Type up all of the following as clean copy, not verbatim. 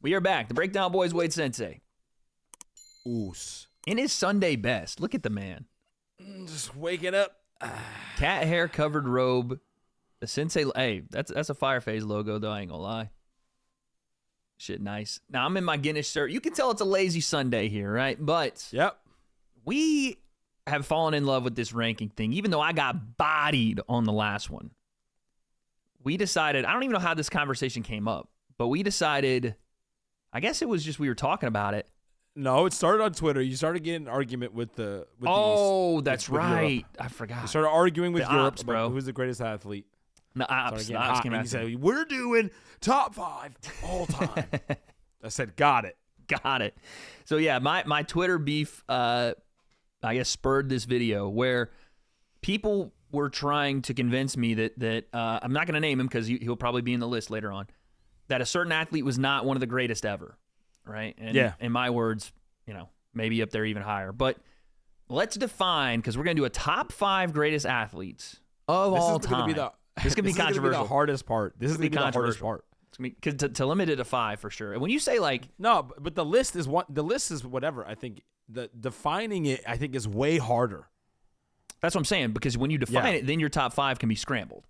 We are back. The Breakdown Boys, Wade Sensei. Oos. In his Sunday best. Look at the man. Just waking up. Cat hair covered robe. The Sensei. Hey, that's a Fireface logo, though. I ain't gonna lie. Shit, nice. Now, I'm in my Guinness shirt. You can tell it's a lazy Sunday here, right? But Yep. we have fallen in love with this ranking thing, even though I got bodied on the last one. We decided, I don't even know how this conversation came up, but we decided, I guess it was just we were talking about it. No, it started on Twitter. You started getting an argument with the that's right. Europe. I forgot. You started arguing with The Europe ops, about bro. who's the greatest athlete. The ops came And you out. said, we're doing top 5 all time. I said, got it. Got it. So, yeah, my Twitter beef, I guess, spurred this video where people were trying to convince me that I'm not going to name him because he'll probably be in the list later on, that a certain athlete was not one of the greatest ever, right? And in my words, maybe up there even higher. But let's define, because we're going to do a top 5 greatest athletes of all time. This is going to be controversial. This is going to be the hardest part. This is going to be the hardest part. Because to limit it to 5 for sure. And when you say no, but the list is whatever. I think the defining it, I think, is way harder. That's what I'm saying, because when you define it, then your top 5 can be scrambled.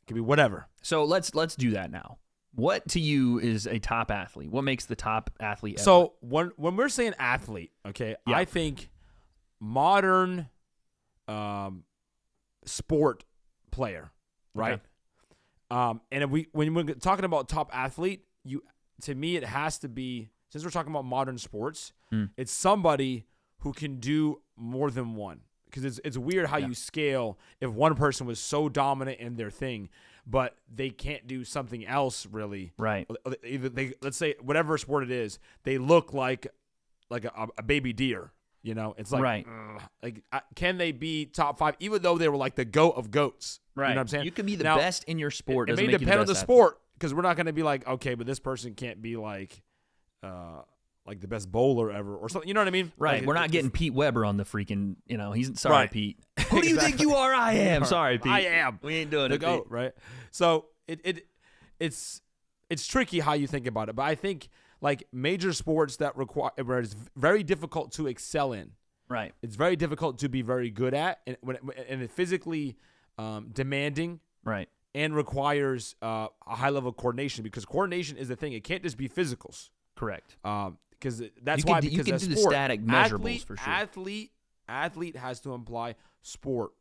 It can be whatever. So let's do that now. What to you is a top athlete? What makes the top athlete ever? So when we're saying athlete, okay, I think modern sport player, right? Okay. And when we're talking about top athlete, to me it has to be, since we're talking about modern sports, it's somebody who can do more than one. Because it's weird how you scale if one person was so dominant in their thing, but they can't do something else really. Right. Either let's say whatever sport it is, they look like a baby deer. It's like, right. Can they be top 5 even though they were like the goat of goats? Right. You know what I'm saying? You can be the best in your sport. It may depend on the sport, because we're not going to be like, okay, but this person can't be like the best bowler ever or something. You know what I mean? Right. Like, we're not getting Pete Weber on the freaking, he's sorry, right. Pete. Who do you think you are? I am. Sorry, Pete. I am. We ain't doing the it, goat, Pete. right? So it's tricky how you think about it, but I think like major sports that require, where it's very difficult to excel in. Right. It's very difficult to be very good at, and it's physically demanding. Right. And requires a high level of coordination, because coordination is the thing. It can't just be physicals. Correct. Because that's you why. Can, because you can do the static measurables for sure. Athlete has to imply sport,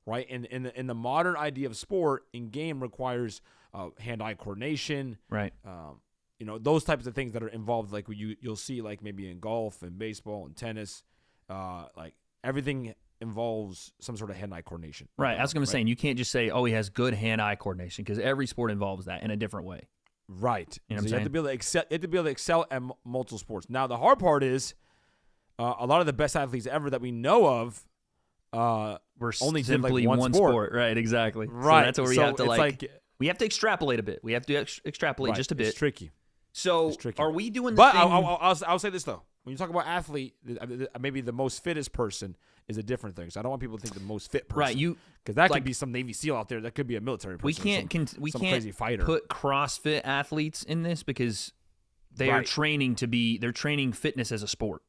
right? And in the modern idea of sport, in game requires hand-eye coordination, right? Those types of things that are involved, like you'll see, like maybe in golf and baseball and tennis, like everything involves some sort of hand-eye coordination. Right. I was going to say, you can't just say, oh, he has good hand-eye coordination, because every sport involves that in a different way. Right. You know what I'm you saying? have to be able to excel. You have to be able to excel at multiple sports. Now, the hard part is a lot of the best athletes ever that we know of were only simply did like one sport. Right. Exactly. Right. So that's where we have to we have to extraplate a bit. We have to extrapolate just a bit. It's tricky. So are we doing the But thing? I'll say this though. When you talk about athlete, maybe the most fittest person is a different thing. So I don't want people to think the most fit person. Right. Because that could be some Navy SEAL out there. That could be a military person. We can't crazy fighter. Put CrossFit athletes in this, because they are training they're training fitness as a sport.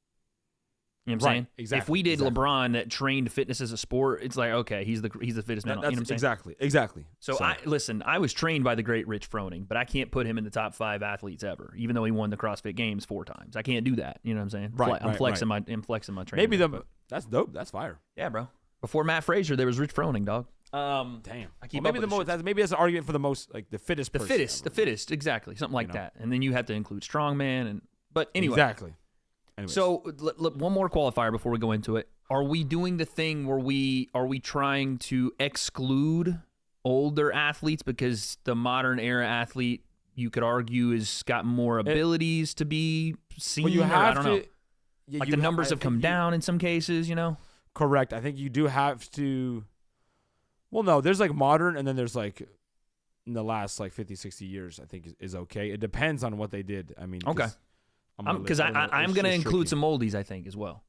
You know what I'm saying? Exactly. If we did LeBron that trained fitness as a sport, it's like, okay, he's the fittest man. You know what I'm saying? Exactly. So I was trained by the great Rich Froning, but I can't put him in the top 5 athletes ever, even though he won the CrossFit Games 4 times. I can't do that. You know what I'm saying? I'm flexing my training. Maybe that's dope. That's fire. Yeah, bro. Before Matt Frazier, there was Rich Froning, dog. Damn. I keep maybe that's an argument for the most, like the fittest person. The fittest, exactly, something like that. And then you have to include strongman, but anyway. Exactly. Anyways. So one more qualifier before we go into it. Are we doing the thing where are we trying to exclude older athletes, because the modern era athlete, you could argue, has got more abilities to be seen? Well, I don't know. Yeah, the numbers have come down in some cases, Correct. I think you do have to. Well, no, there's like modern, and then there's like in the last like 50, 60 years, I think is okay. It depends on what they did. I mean, okay. Because I'm going to include some oldies, I think, as well.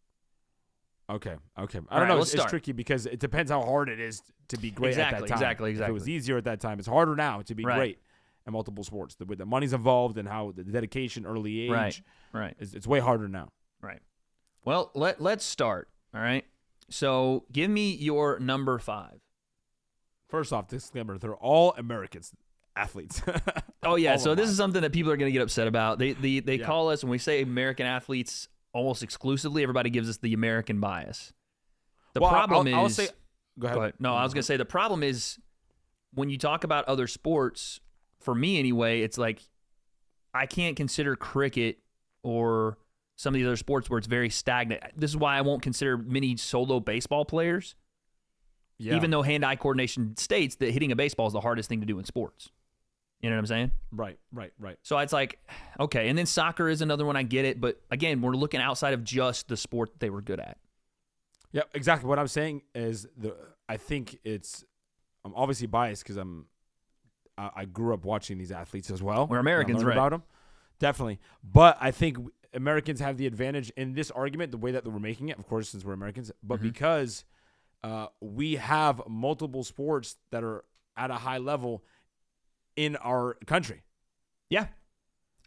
Okay. I don't know. It's tricky because it depends how hard it is to be great at that time. Exactly. If it was easier at that time, it's harder now to be great in multiple sports. The way the money's involved and how the dedication, early age, right. It's way harder now. Right. Well, let's start. All right. So give me your number 5. First off, disclaimer: they're all Americans, athletes. Oh yeah. So this is something that people are going to get upset about. They call us when we say American athletes almost exclusively. Everybody gives us the American bias. The problem is. I'll say. Go ahead. No, I was going to say the problem is when you talk about other sports. For me, anyway, it's like I can't consider cricket or some of the other sports where it's very stagnant. This is why I won't consider many solo baseball players, even though hand-eye coordination states that hitting a baseball is the hardest thing to do in sports. You know what I'm saying? Right. So it's like, okay, and then soccer is another one. I get it, but again, we're looking outside of just the sport that they were good at. Yeah, exactly. What I'm saying is I think I'm obviously biased because I grew up watching these athletes as well. We're Americans, right? About them, definitely. But I think Americans have the advantage in this argument, the way that we're making it, of course, since we're Americans, but because we have multiple sports that are at a high level in our country. Yeah.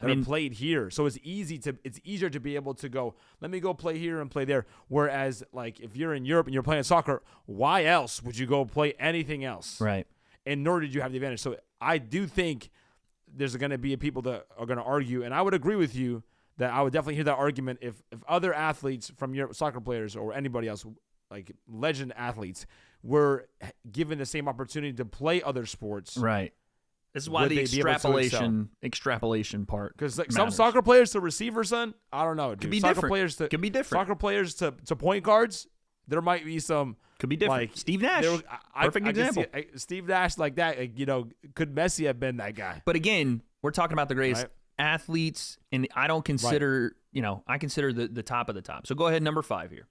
That are played here. So it's easier to be able to go, let me go play here and play there. Whereas, like, if you're in Europe and you're playing soccer, why else would you go play anything else? Right. And nor did you have the advantage. So I do think there's going to be people that are going to argue, and I would agree with you that I would definitely hear that argument if other athletes from Europe, soccer players or anybody else, like legend athletes, were given the same opportunity to play other sports. Right. This is why the extrapolation part. Because like some soccer players to receivers, son, I don't know. Dude. Could be soccer different. Players to, could be different. Soccer players to point guards, there might be some. Could be different. Like Steve Nash, perfect example. Steve Nash like that. Like, could Messi have been that guy? But again, we're talking about the greatest athletes, and I don't consider, I consider the top of the top. So go ahead, number 5 here.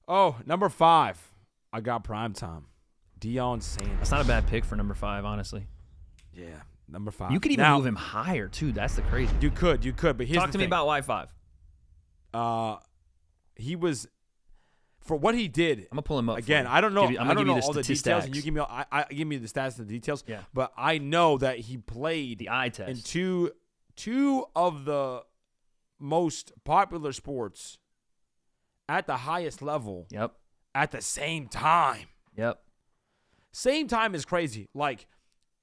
Oh, number 5. I got primetime. Deion Sanders. That's not a bad pick for number 5, honestly. Yeah, number 5. You could even move him higher too. That's the crazy. You could. But here's talk to me about why 5. He was. For what he did, I'm gonna pull him up again. I don't know. I don't know all the details. And you give me the stats and the details. Yeah. But I know that he played the eye test in two of the most popular sports at the highest level. Yep. At the same time. Yep. Same time is crazy. Like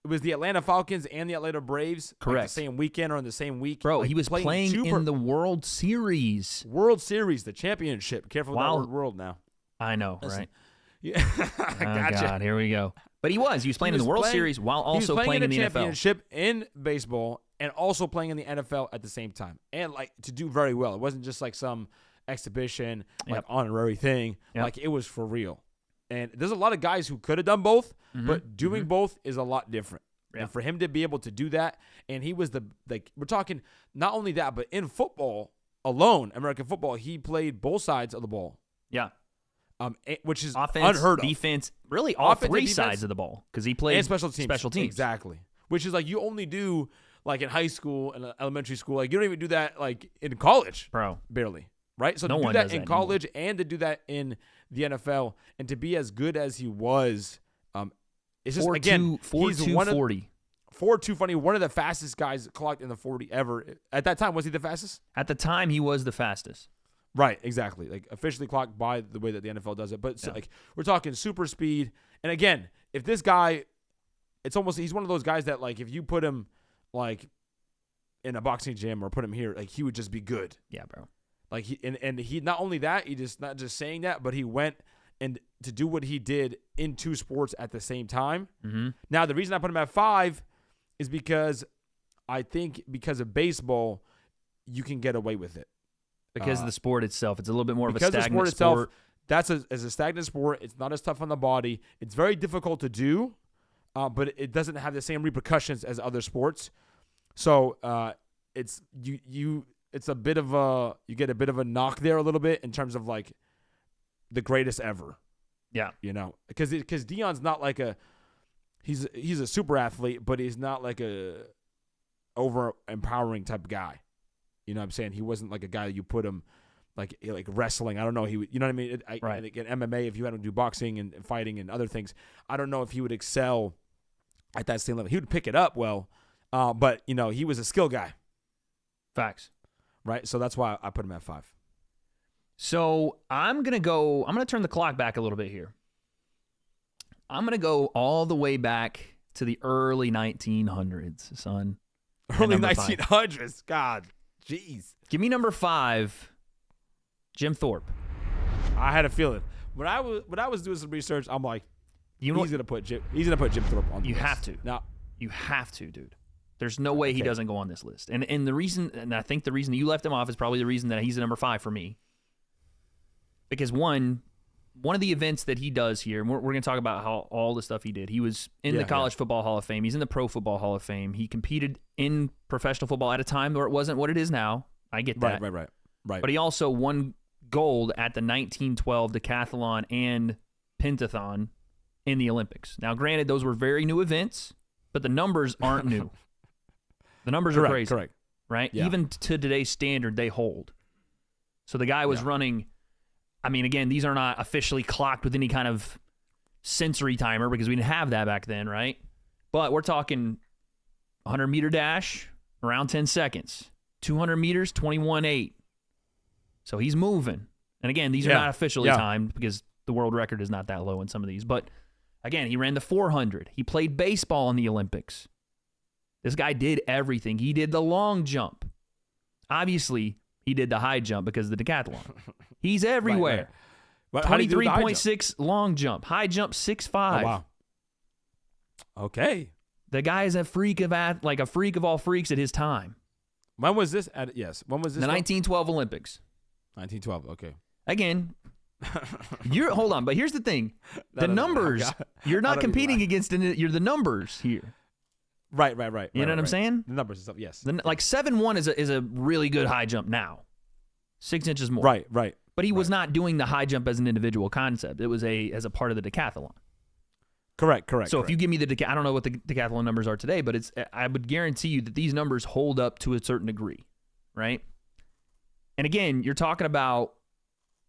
it was the Atlanta Falcons and the Atlanta Braves. Correct. Like the same weekend or on the same week. Bro, like he was playing in the World Series. World Series, the championship. Careful with that word world now. I know, right? Yeah. Gotcha. God, here we go. But he was playing in the World Series while also playing in the championship in baseball and also playing in the NFL at the same time. And like to do very well. It wasn't just like some exhibition, like honorary thing. Yep. Like it was for real. And there's a lot of guys who could have done both, but doing both is a lot different. Yep. And for him to be able to do that, and he was we're talking not only that, but in football alone, American football, he played both sides of the ball. Yeah. Which is offense, unheard of. Defense, really all three sides of the ball because he played and special teams. Exactly. Which is like you only do like in high school and elementary school. Like you don't even do that like in college, bro. Barely, right? So to do that in college and to do that in the NFL and to be as good as he was, it's just again 4.240. 4.240, one of the fastest guys clocked in the 40 ever. At that time, was he the fastest? At the time, he was the fastest. Right, exactly. Like officially clocked by the way that the NFL does it. But so, like we're talking super speed. And again, if this guy, it's almost he's one of those guys that like if you put him like in a boxing gym or put him here, like he would just be good. Yeah, bro. Like he not only that, he just not just saying that, but he went and to do what he did in two sports at the same time. Mm-hmm. Now the reason I put him at 5 is because I think because of baseball, you can get away with it. Because of the sport itself. It's a little bit more of a stagnant sport. Because the sport itself, that's as a stagnant sport. It's not as tough on the body. It's very difficult to do, but it doesn't have the same repercussions as other sports. So it's it's a bit of a you get a bit of a knock there a little bit in terms of like the greatest ever. Yeah, because Deion's not like he's a super athlete, but he's not like a over empowering type guy. You know what I'm saying? He wasn't like a guy that you put him like wrestling. I don't know. You know what I mean? Right. Like in MMA, if you had him do boxing and fighting and other things, I don't know if he would excel at that same level. He would pick it up well. But he was a skill guy, Facts. right? So that's why I put him at 5. So I'm going to turn the clock back a little bit here. I'm going to go all the way back to the early 1900s, son. Early 1900s. God, jeez. Give me number 5, Jim Thorpe. I had a feeling when I was doing some research. I'm like, he's gonna put Jim Thorpe on. You list. have to. Now, you have to, dude. There's no way he doesn't go on this list. And I think the reason you left him off is probably the reason that he's a number 5 for me. Because one of the events that he does here, and we're going to talk about how all the stuff he did. He was in the College Football Hall of Fame. He's in the Pro Football Hall of Fame. He competed in professional football at a time where it wasn't what it is now. I get that. Right. But he also won gold at the 1912 decathlon and pentathlon in the Olympics. Now, granted, those were very new events, but the numbers aren't new. The numbers are crazy. Correct. Right? Yeah. Even to today's standard, they hold. So the guy was running, I mean, again, these are not officially clocked with any kind of sensory timer because we didn't have that back then, right? But we're talking 100-meter dash, around 10 seconds. 200 meters, 21.8. So he's moving. And again, these are not officially timed because the world record is not that low in some of these. But again, he ran the 400. He played baseball in the Olympics. This guy did everything. He did the long jump. Obviously, he did the high jump because of the decathlon. He's everywhere. Right. 23.6 long jump. High jump 6'5". Oh, wow. Okay. The guy is a freak of all freaks at his time. When was this? When was this? The 1912 Olympics. 1912. Okay. Again, hold on, but here's the thing: the numbers. You're not competing against. You're the numbers here. Right. You know what I'm saying? The numbers and stuff. Yes. Like 7'1" is a really good high jump now. 6 inches more. Right. But he was not doing the high jump as an individual concept. It was as a part of the decathlon. Correct. So if you give me I don't know what the decathlon numbers are today, but I would guarantee you that these numbers hold up to a certain degree, right? And again, you're talking about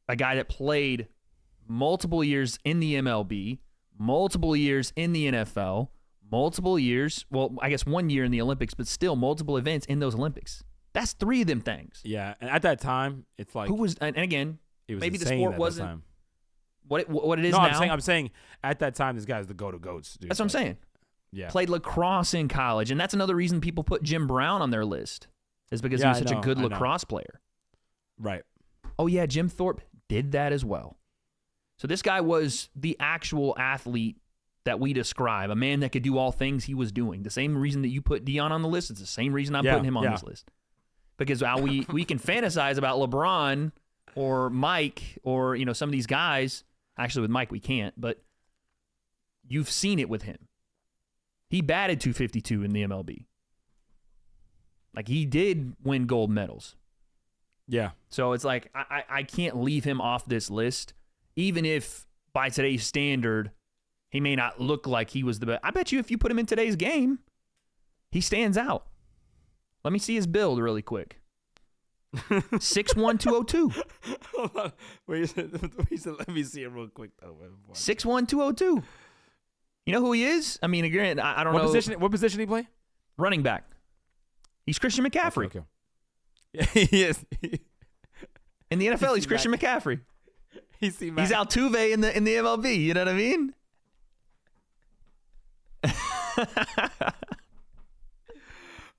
a guy that played multiple years in the MLB, multiple years in the NFL, multiple years, well, I guess 1 year in the Olympics, but still multiple events in those Olympics. That's 3 of them things. Yeah, and at that time, it's like and again, it was maybe the sport wasn't what it is now. I'm saying at that time, this guy's the goats. Dude. That's what I'm saying. Yeah. Played lacrosse in college, and that's another reason people put Jim Brown on their list is because he was such a good lacrosse player. Right. Oh yeah, Jim Thorpe did that as well. So this guy was the actual athlete that we describe, a man that could do all things he was doing. The same reason that you put Deion on the list, it's the same reason I'm putting him on this list. Because we can fantasize about LeBron or Mike or some of these guys. Actually, with Mike we can't, but you've seen it with him. He batted .252 in the MLB. Like he did win gold medals. Yeah. So it's like I can't leave him off this list, even if by today's standard he may not look like he was the best. I bet you if you put him in today's game, he stands out. Let me see his build really quick. 6'1", 202. Hold on. Wait, let me see it real quick though. 6'1", 202. You know who he is? I mean, again, I don't know. What position did he play? Running back. He's Christian McCaffrey. Okay. Yeah, he is. In the NFL, he's Christian McCaffrey. He's Altuve in the MLB. You know what I mean?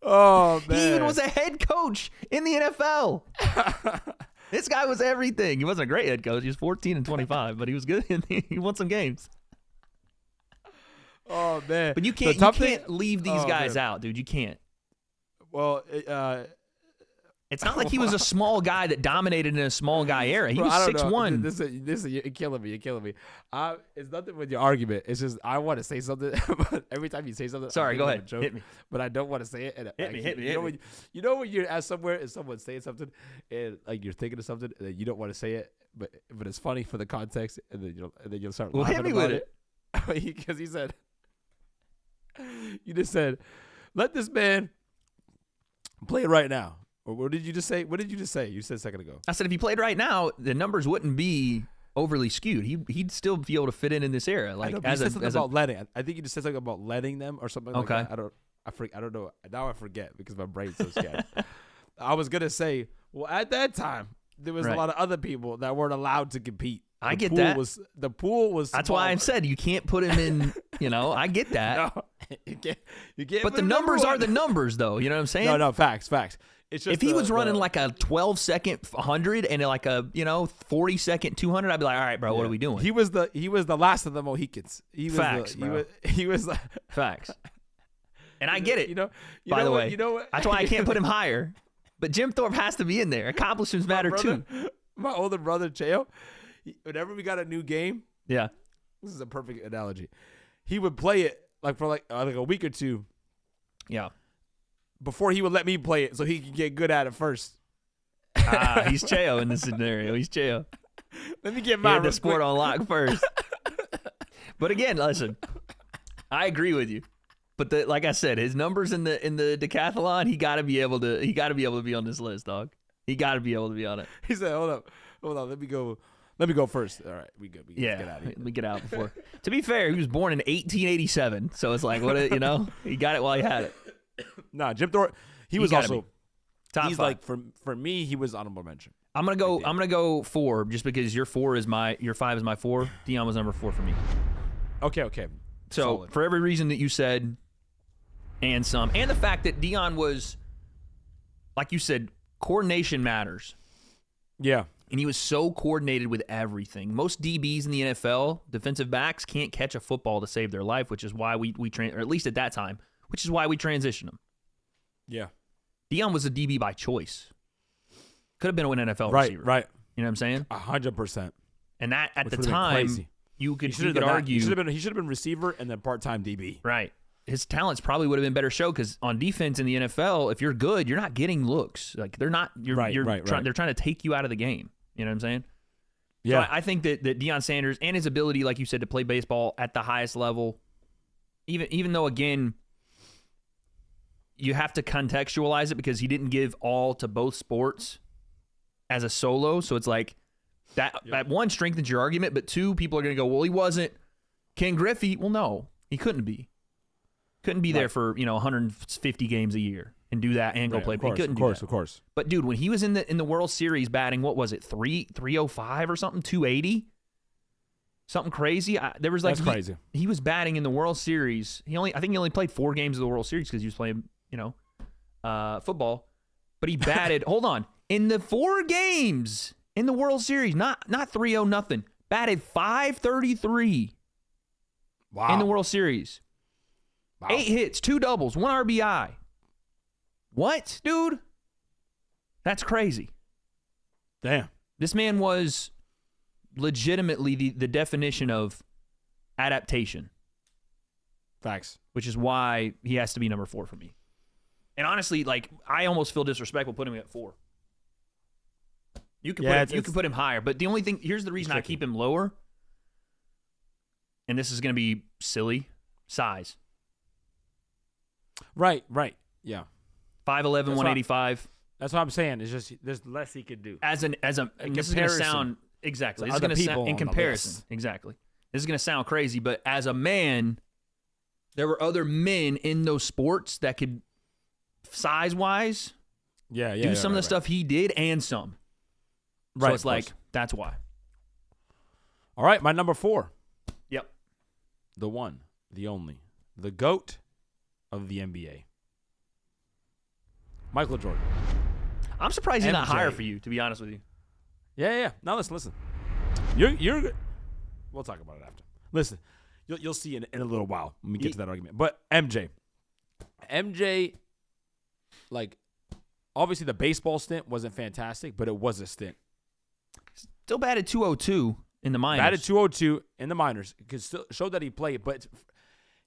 Oh man! He even was a head coach in the NFL. This guy was everything. He wasn't a great head coach. He was 14-25, but he was good. He won some games. Oh man! But you can't leave these guys out, dude. You can't. Well, it's not like he was a small guy that dominated in a small guy era. He was 6'1". This is you're killing me. You're killing me. It's nothing with your argument. It's just I want to say something, but every time you say something, sorry, go ahead, hit me. But I don't want to say it. And hit me. You know when you're at somewhere and someone's saying something, and like you're thinking of something, and then you don't want to say it, but it's funny for the context, and then you'll start laughing hit me about with it. Because he said, you just said, let this man play it right now. Or what did you just say? What did you just say? You said a second ago. I said if he played right now, the numbers wouldn't be overly skewed. He'd still be able to fit in this era. Like I think you just said something about letting them or something like that. I don't. I don't know. Now I forget because my brain's so scattered. I was gonna say, well, at that time there was a lot of other people that weren't allowed to compete. I get that. The pool was. That's smaller. why I said you can't put him in. I get that. No, you can't. But the numbers are the numbers, though. You know what I'm saying? No, facts. It's just if he was running like a 12-second 100 and like a 40-second 200, I'd be like, all right, bro, what are we doing? He was the last of the Mohicans. Facts, bro. He was Facts. And I get it. By the way, that's why I can't put him higher. But Jim Thorpe has to be in there. Accomplishments matter too. My older brother Cheo, whenever we got a new game, yeah, this is a perfect analogy. He would play it like for like a week or two. Yeah. Before he would let me play it so he could get good at it first. He's Cheo in this scenario. He's Cheo. Let me get my the sport on lock first. But again, listen, I agree with you. But like I said, his numbers in the decathlon, he got to be able to be on this list, dog. He got to be able to be on it. He said, "Hold on, let me go first." All right, we good. We get out of here. Let me get out before. To be fair, he was born in 1887, so it's like he got it while he had it. Nah, Jim Thorpe, he was also top he's 5. Like for me, he was honorable mention. I'm gonna go 4 just because your 5 is my 4. Deion was number 4 for me. Okay. So Solid. For every reason that you said, and some, and the fact that Deion was, like you said, coordination matters. Yeah. And he was so coordinated with everything. Most DBs in the NFL, defensive backs, can't catch a football to save their life, which is why we or at least at that time, which is why we transitioned him. Yeah. Deion was a DB by choice. Could have been an NFL receiver. Right. You know what I'm saying? 100%. And that at the time, you could argue he should have been receiver and then part-time DB. Right. His talents probably would have been better show because on defense in the NFL, if you're good, you're not getting looks. Like they're not. They're trying to take you out of the game. You know what I'm saying? Yeah. So I think that Deion Sanders and his ability, like you said, to play baseball at the highest level, even though again, you have to contextualize it because he didn't give all to both sports as a solo. So it's like that one strengthens your argument, but 2, people are going to go, well, he wasn't Ken Griffey. Well, no, he couldn't be. Couldn't be there for 150 games a year and do that and go play. He couldn't do that. Of course. But dude, when he was in the World Series batting, what was it, 305 or something, 280, something crazy. There was like that's crazy. He was batting in the World Series. I think he only played 4 games of the World Series because he was playing football. But he batted. Hold on, in the 4 games in the World Series, not 3-0 nothing. Batted .533. Wow. In the World Series. Wow. 8 hits, 2 doubles, 1 RBI. What, dude? That's crazy. Damn. This man was legitimately the definition of adaptation. Facts. Which is why he has to be number 4 for me. And honestly, like, I almost feel disrespectful putting him at 4. You can put him higher, but the only thing, here's the reason I keep him lower, and this is going to be silly, size. Right. Yeah. 5'11", 185. That's what I'm saying. It's just there's less he could do. This is going to sound exactly. This is going to sound in comparison. Exactly. This is going to sound crazy, but as a man, there were other men in those sports that could size-wise do some of the stuff he did and some. So it's like that's why. All right, my number 4. Yep. The one, the only, the GOAT of the NBA. Michael Jordan. I'm surprised he's not higher for you, to be honest with you. Yeah. Now listen. You're. We'll talk about it after. Listen, you'll see in a little while when we get to that argument. But MJ, like, obviously the baseball stint wasn't fantastic, but it was a stint. Still batted .202 in the minors. Batted .202 in the minors. Because still showed that he played, but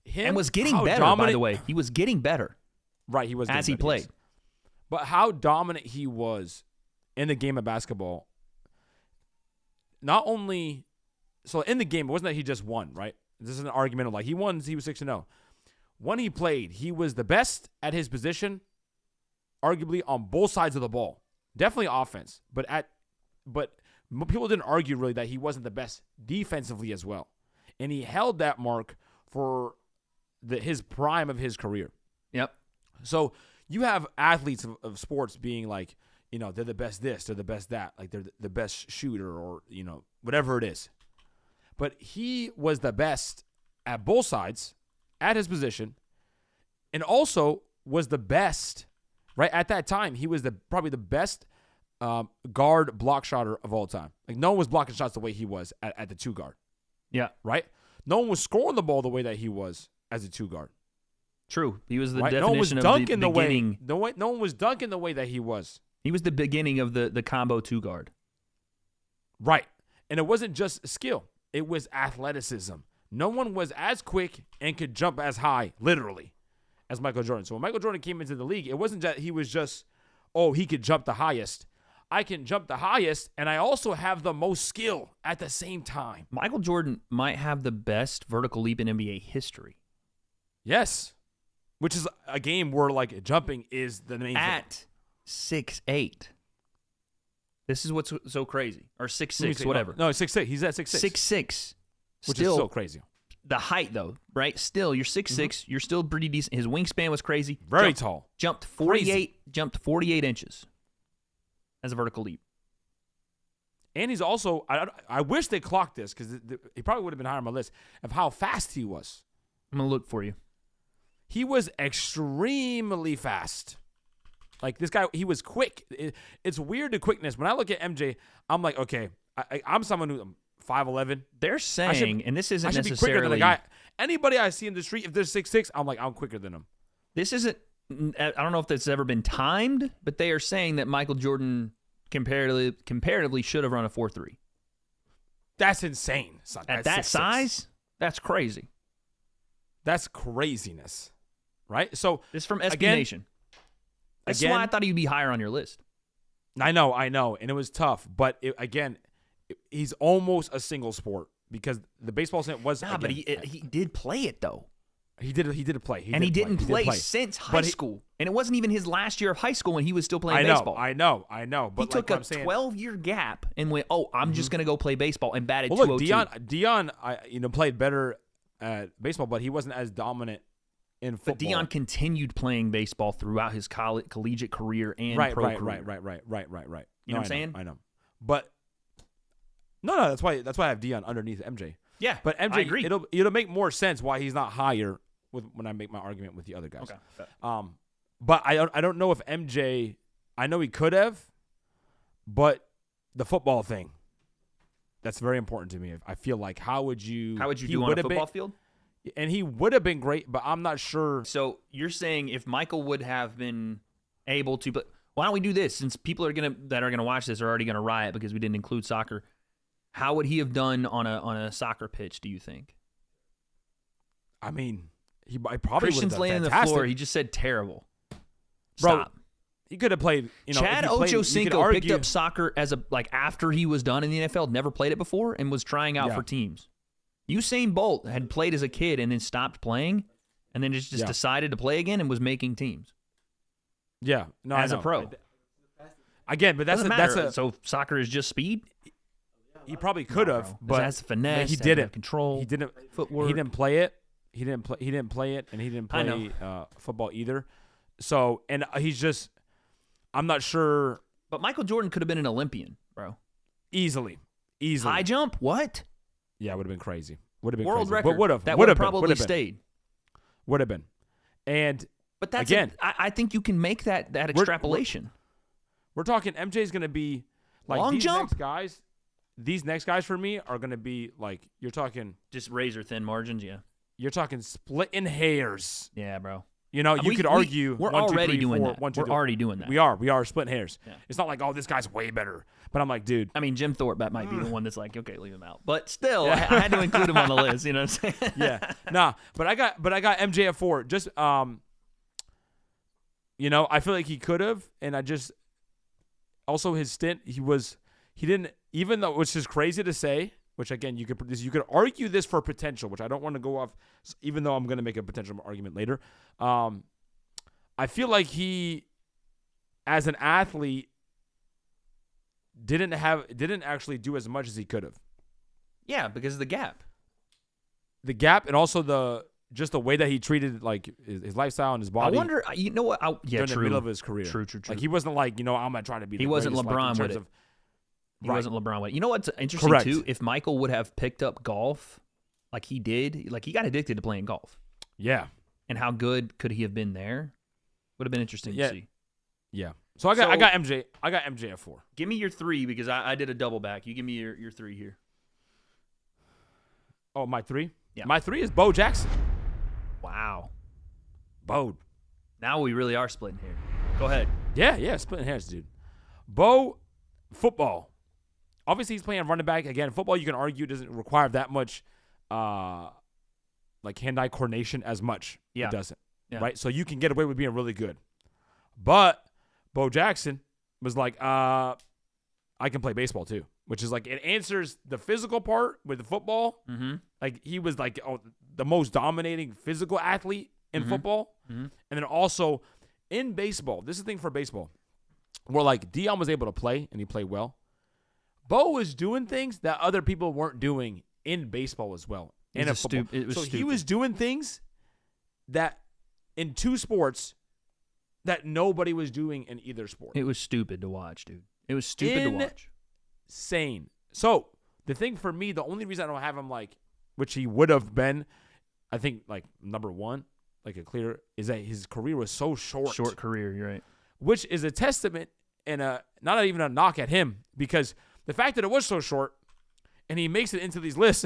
him and was getting better. By the way, he was getting better. Right, he was as he played. Yes. But how dominant he was in the game of basketball. Not only so in the game, it wasn't that he just won, right? This is an argument of like he won, he was 6-0. When he played, he was the best at his position, arguably on both sides of the ball. Definitely offense, but people didn't argue really that he wasn't the best defensively as well. And he held that mark for his prime of his career. Yep. So you have athletes of sports being like, they're the best this, they're the best that, like they're the best shooter or, whatever it is. But he was the best at both sides, at his position, and also was the best, right? At that time, he was probably the best guard block shotter of all time. Like, no one was blocking shots the way he was at the 2 guard. Yeah. Right? No one was scoring the ball the way that he was as a 2 guard. True. He was the right? definition of the beginning. No one was dunking the way that he was. He was the beginning of the combo 2 guard. Right. And it wasn't just skill. It was athleticism. No one was as quick and could jump as high, literally, as Michael Jordan. So when Michael Jordan came into the league, it wasn't that he was just, he could jump the highest. I can jump the highest, and I also have the most skill at the same time. Michael Jordan might have the best vertical leap in NBA history. Yes. Which is a game where, like, jumping is the main thing. At 6'8". This is what's so crazy. Or 6'6", whatever. No, 6'6". He's at 6'6". 6'6". Which is so crazy. The height, though, right? Still, you're 6'6". You're still pretty decent. His wingspan was crazy. Very tall. Jumped 48 inches as a vertical leap. And he's also, I wish they clocked this because he probably would have been higher on my list of how fast he was. I'm going to look for you. He was extremely fast. Like, this guy, he was quick. It's weird, the quickness. When I look at MJ, I'm like, okay, I'm someone who's 5'11". They're saying, and this isn't I should necessarily... be quicker than the guy. Anybody I see in the street, if they're 6'6", I'm like, I'm quicker than him. This isn't... I don't know if that's ever been timed, but they are saying that Michael Jordan comparatively should have run a 4.3. That's insane, son. At that 6'6". size, that's crazy. That's craziness, right? So this is from SB Nation. That's why I thought he'd be higher on your list. I know, and it was tough. But he's almost a single sport because the baseball was. But he did play it though. He did play, he didn't play since high school, and it wasn't even his last year of high school when he was still playing baseball. I know. But he took a 12-year gap and went, I'm just gonna go play baseball and batted 202. Deion, played better at baseball, but he wasn't as dominant in football. But Deion continued playing baseball throughout his collegiate career and pro career. Right. You know what I'm saying? I know. But no, that's why I have Deion underneath MJ. Yeah, but MJ, I agree. It'll make more sense why he's not higher when I make my argument with the other guys. Okay. But I don't know if MJ. I know he could have, but the football thing. That's very important to me. I feel like how would you do on a football field? And he would have been great, but I'm not sure. So you're saying if Michael would have been able to, but why don't we do this? Since people that are gonna watch this are already gonna riot because we didn't include soccer. How would he have done on a soccer pitch? Do you think? I mean, he probably Christian's laying on the floor. He just said terrible. Bro, Stop. He could have played. Chad Ochocinco picked up soccer as after he was done in the NFL, never played it before, and was trying out for teams. Usain Bolt had played as a kid and then stopped playing, and then just decided to play again and was making teams. Yeah, no, as a pro. Again, but so soccer is just speed. He probably could have, but that's finesse. He didn't control. He didn't footwork. He didn't play it. He didn't play it, and he didn't play football either. So, and he's just. I'm not sure. But Michael Jordan could have been an Olympian, bro. Easily. High jump? What? Yeah, would have been crazy. Would have been world crazy. record. But would have. That would have probably stayed. Would have been. But that's again. I think you can make that extrapolation. We're talking MJ's going to be like long these jump. Next guys. These next guys for me are going to be like you're talking just razor thin margins. Yeah. You're talking splitting hairs. Yeah, bro. You know, you could argue. We're already doing that. We're already doing that. We are splitting hairs. Yeah. It's not like, this guy's way better. But I'm like, dude. I mean, Jim Thorpe, that might be the one that's like, okay, leave him out. But still, I had to include him on the list. You know what I'm saying? Yeah. Nah, but I got MJ at 4. Just, I feel like he could have, and I just also his stint. He didn't, even though, which is crazy to say. Which again, you could argue this for potential, which I don't want to go off, even though I'm going to make a potential argument later. I feel like he, as an athlete, didn't actually do as much as he could have. Yeah, because of the gap. The gap, and also just the way that he treated like his lifestyle and his body. I wonder. You know what? During the middle of his career. True. Like he wasn't like, I'm gonna try to be. He wasn't LeBron with it. He wasn't LeBron with it. You know what's interesting too? If Michael would have picked up golf, like he did, like he got addicted to playing golf. Yeah. And how good could he have been there? Would have been interesting to see. Yeah. So I got MJ. I got MJ at 4. Give me your 3 because I did a double back. You give me your 3 here. Oh, my 3? Yeah. My 3 is Bo Jackson. Wow. Bo. Now we really are splitting here. Go ahead. Yeah, splitting hairs, dude. Bo, football. Obviously, he's playing running back. Again, football, you can argue, doesn't require that much like hand-eye coordination as much. Yeah. It doesn't. Yeah. Right? So you can get away with being really good. But Bo Jackson was like, I can play baseball too, which is like it answers the physical part with the football. Mm-hmm. Like he was like the most dominating physical athlete in football. Mm-hmm. And then also in baseball, this is the thing for baseball, where like Deion was able to play and he played well. Bo was doing things that other people weren't doing in baseball as well. And in football. He was doing things that in 2 sports that nobody was doing in either sport. It was stupid to watch, dude. It was stupid to watch. Insane. So the thing for me, the only reason I don't have him like, which he would have been, I think like number 1, like a clear, is that his career was so short. Short career, you're right. Which is a testament and not even a knock at him, because the fact that it was so short and he makes it into these lists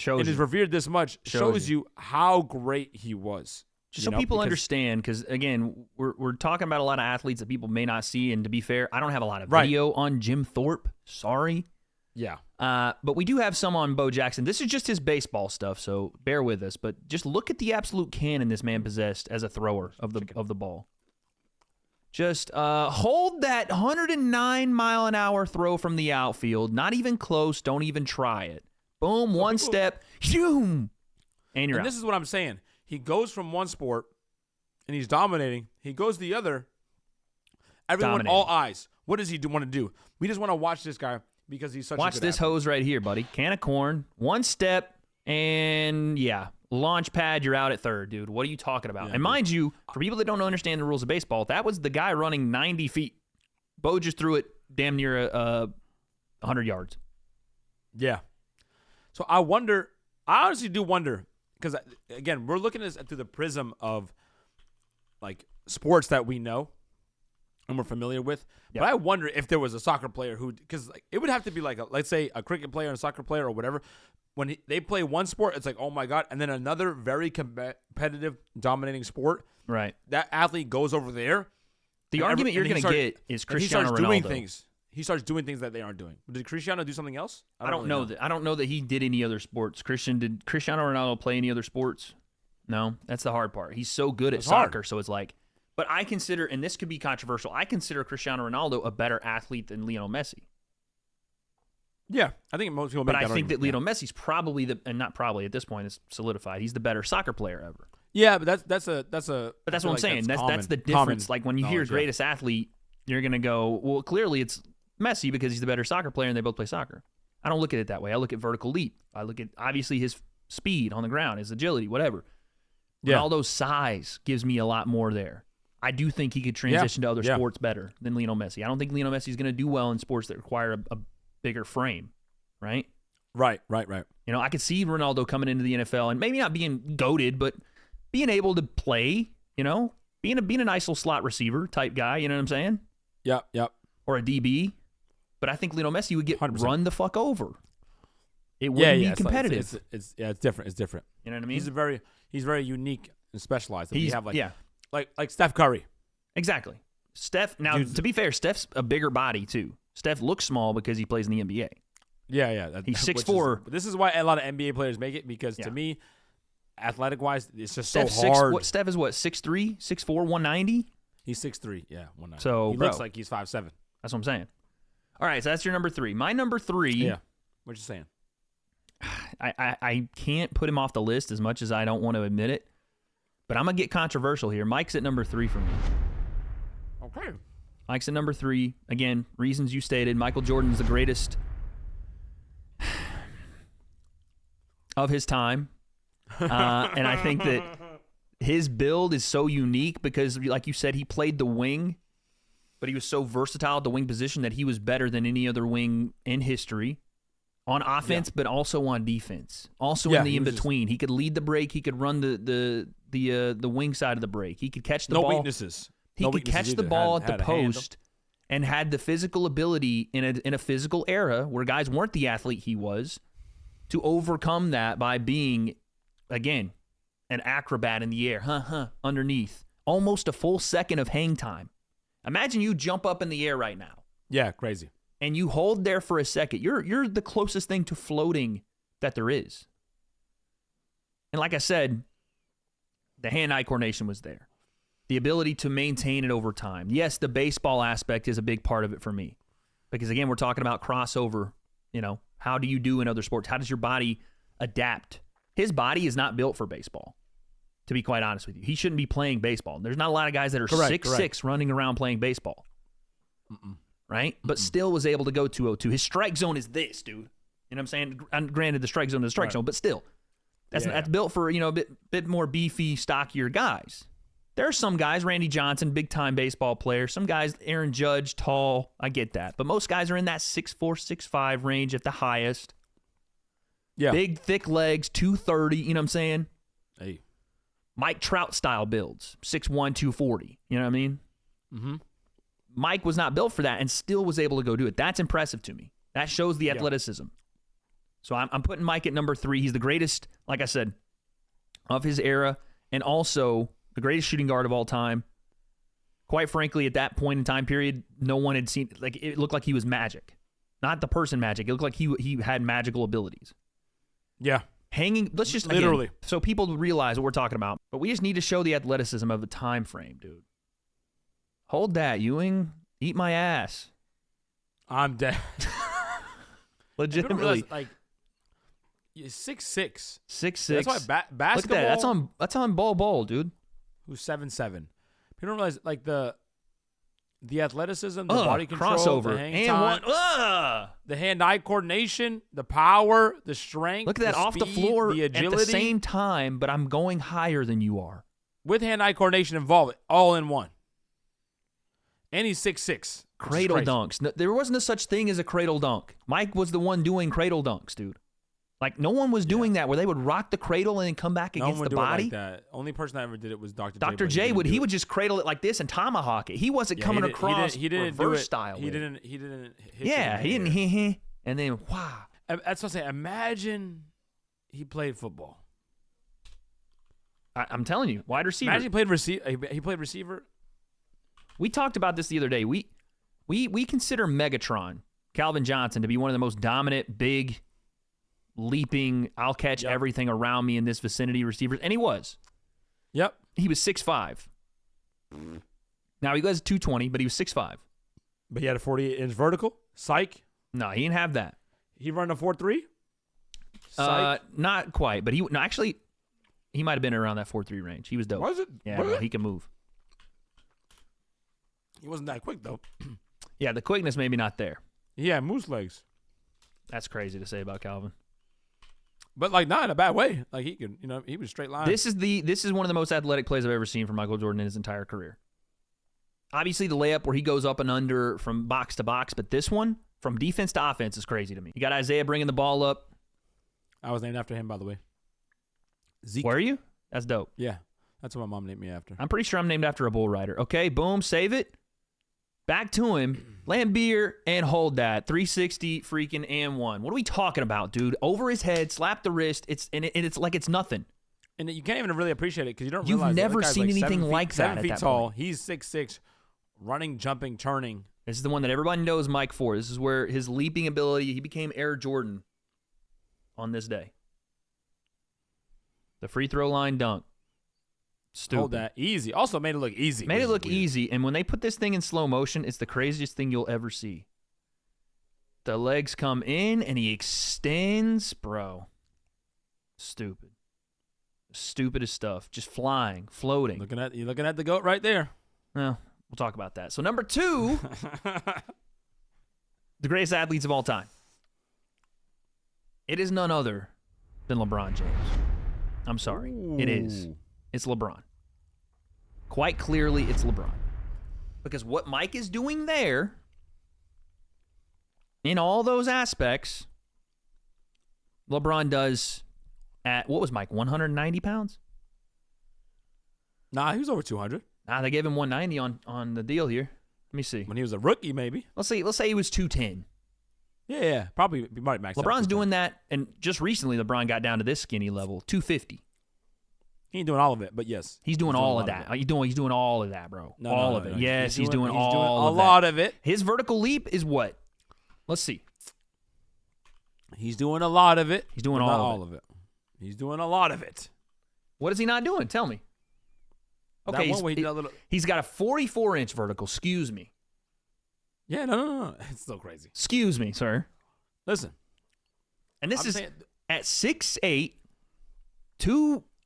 and is revered this much shows you how great he was. Just so people understand, because, again, we're talking about a lot of athletes that people may not see, and to be fair, I don't have a lot of video on Jim Thorpe. Sorry. Yeah. But we do have some on Bo Jackson. This is just his baseball stuff, so bear with us. But just look at the absolute cannon this man possessed as a thrower of the ball. Just hold that 109-mile-an-hour throw from the outfield. Not even close. Don't even try it. Boom, one step. Zoom. And you're out. This is what I'm saying. He goes from one sport, and he's dominating. He goes to the other. Everyone, all eyes. What does he want to do? We just want to watch this guy because he's such a good Watch this athlete. hose right here, buddy. Can of corn, one step, and launch pad, you're out at third, dude. What are you talking about? And mind you, for people that don't understand the rules of baseball, that was the guy running 90 feet. Bo just threw it damn near 100 yards. Yeah. So I honestly do wonder, because, again, we're looking at this through the prism of, like, sports that we know and we're familiar with. Yep. But I wonder if there was a soccer player who, because like, it would have to be like, let's say, a cricket player and a soccer player or whatever. When they play one sport, it's like, oh, my God. And then another very competitive, dominating sport. Right. That athlete goes over there. The argument you're going to get is Cristiano Ronaldo. He starts doing things that they aren't doing. Did Cristiano do something else? I don't know that. I don't know that he did any other sports. Did Cristiano Ronaldo play any other sports? No, that's the hard part. He's so good at soccer, so it's like. But I consider, and this could be controversial, I consider Cristiano Ronaldo a better athlete than Lionel Messi. Yeah, I think most people make that argument. But I think that Lionel Messi's probably and not probably at this point, it's solidified. He's the better soccer player ever. Yeah, but that's what I'm saying. That's the difference. Like when you hear greatest athlete, you're gonna go, well, clearly it's Messi because he's the better soccer player and they both play soccer. I don't look at it that way. I look at vertical leap. I look at obviously his speed on the ground, his agility, whatever. Yeah. Ronaldo's size gives me a lot more there. I do think he could transition to other sports better than Lionel Messi. I don't think Lionel Messi is going to do well in sports that require a bigger frame, right? Right. You know, I could see Ronaldo coming into the NFL and maybe not being goated, but being able to play, you know, being a nice little slot receiver type guy, you know what I'm saying? Yep. Or a DB. But I think Lionel Messi would get 100%. Run the fuck over. It wouldn't be competitive. It's different. It's different. You know what I mean? He's very unique and specialized. He's, have like Steph Curry. Exactly. Steph. Now, to be fair, Steph's a bigger body too. Steph looks small because he plays in the NBA. Yeah. He's 6'4". This is why a lot of NBA players make it, because to me, athletic wise, it's just Steph's so hard. Steph is what, 6'3", 6'4", 190? He's 6'3", 190. So he looks like he's 5'7". That's what I'm saying. All right, so that's your number 3. My number 3. Yeah. What you saying? I can't put him off the list as much as I don't want to admit it, but I'm gonna get controversial here. Mike's at number 3 for me. Okay. Mike's at number 3. Again, reasons you stated. Michael Jordan's the greatest of his time. And I think that his build is so unique because, like you said, he played the wing, but he was so versatile at the wing position that he was better than any other wing in history on offense, but also on defense. Also in the in-between. He could lead the break. He could run the wing side of the break. He could catch the ball. No weaknesses. He could catch the ball at the post and had the physical ability in a physical era where guys weren't the athlete he was to overcome that by being, again, an acrobat in the air, underneath. Almost a full second of hang time. Imagine you jump up in the air right now. Yeah, crazy. And you hold there for a second. You're the closest thing to floating that there is. And like I said, the hand-eye coordination was there. The ability to maintain it over time. Yes, the baseball aspect is a big part of it for me. Because, again, we're talking about crossover. How do you do in other sports? How does your body adapt? His body is not built for baseball, to be quite honest with you. He shouldn't be playing baseball. There's not a lot of guys that are 6'6" running around playing baseball. Right? But still was able to go 202. His strike zone is this, dude. You know what I'm saying? Granted, the strike zone is the strike zone, but still. That's built for, a bit more beefy, stockier guys. There are some guys, Randy Johnson, big-time baseball player. Some guys, Aaron Judge, tall. I get that. But most guys are in that 6'4", 6'5" range at the highest. Yeah. Big, thick legs, 230, you know what I'm saying? Hey. Mike Trout-style builds, 6'1", 240. You know what I mean? Mm-hmm. Mike was not built for that and still was able to go do it. That's impressive to me. That shows the athleticism. So I'm putting Mike at number 3. He's the greatest, like I said, of his era, and also the greatest shooting guard of all time. Quite frankly, at that point in time period, no one had seen, it looked like he was magic. Not the person magic. It looked like he had magical abilities. Yeah. Let's just, literally. Again, so people realize what we're talking about. But we just need to show the athleticism of the time frame, dude. Hold that, Ewing. Eat my ass. I'm dead. Legitimately. Realize, 6'6". 6'6". That's why basketball. Look at that. That's on Ball, dude. Who's 7'7". People don't realize the athleticism, the body control, crossover, the hang time, the hand-eye coordination, the power, the strength. Look at that, the off speed, the floor the agility. At the same time, but I'm going higher than you are. With hand-eye coordination involved, all in one. And he's 6'6". Cradle dunks. No, there wasn't a such thing as a cradle dunk. Mike was the one doing cradle dunks, dude. No one was doing that where they would rock the cradle and then come back against the body. Like that. Only person that ever did it was Dr. J. Dr. J would just cradle it like this and tomahawk it. He wasn't coming across he didn't reverse do it. style. He didn't hit he didn't and then wow. That's what I'm saying. Imagine he played football. I'm telling you, wide receiver. Imagine he played receiver. We talked about this the other day. We consider Megatron, Calvin Johnson, to be one of the most dominant, big, leaping, I'll catch everything around me in this vicinity receivers. And he was. Yep. He was 6'5". Now, he was 220, but he was 6'5". But he had a 48-inch vertical? Psych? No, he didn't have that. He run a 4.3? Not quite, but he might have been around that 4.3 range. He was dope. Was it? Yeah, no, he can move. He wasn't that quick, though. Yeah, the quickness maybe not there. Yeah, moose legs. That's crazy to say about Calvin. But not in a bad way. He could, he was straight line. This is one of the most athletic plays I've ever seen from Michael Jordan in his entire career. Obviously, the layup where he goes up and under from box to box, but this one, from defense to offense, is crazy to me. You got Isaiah bringing the ball up. I was named after him, by the way. Zeke. Were you? That's dope. Yeah, that's what my mom named me after. I'm pretty sure I'm named after a bull rider. Okay, boom, save it. Back to him, Lambeer, and hold that. 360 freaking and one. What are we talking about, dude? Over his head, slap the wrist. It's like it's nothing. And you can't even really appreciate it because you don't You've realize never seen anything like that. 7 feet tall. He's 6'6", running, jumping, turning. This is the one that everybody knows Mike for. This is where his leaping ability, he became Air Jordan on this day. The free throw line dunk. Stupid. Hold that. Easy. Also made it look easy. Made it look easy. And when they put this thing in slow motion, it's the craziest thing you'll ever see. The legs come in and he extends. Bro. Stupid. Stupidest stuff. Just flying, floating. You're looking at the GOAT right there. Well, we'll talk about that. So number 2, the greatest athletes of all time. It is none other than LeBron James. I'm sorry. Ooh. It is. It's LeBron. Quite clearly, it's LeBron. Because what Mike is doing there, in all those aspects, LeBron does at, what was Mike, 190 pounds? Nah, he was over 200. Nah, they gave him 190 on the deal here. Let me see. When he was a rookie, maybe. Let's say he was 210. Yeah. Probably he might max out. LeBron's doing that, and just recently LeBron got down to this skinny level, 250. He ain't doing all of it, but yes. He's doing all of that. He's doing all of that, bro. All of it. Yes, he's doing all of that. A lot of it. His vertical leap is what? Let's see. He's doing a lot of it. He's doing all of it. He's doing a lot of it. What is he not doing? Tell me. Okay, he's got a 44-inch vertical. Excuse me. Yeah, no. It's still crazy. Excuse me, sir. Listen. And this is at 6'8",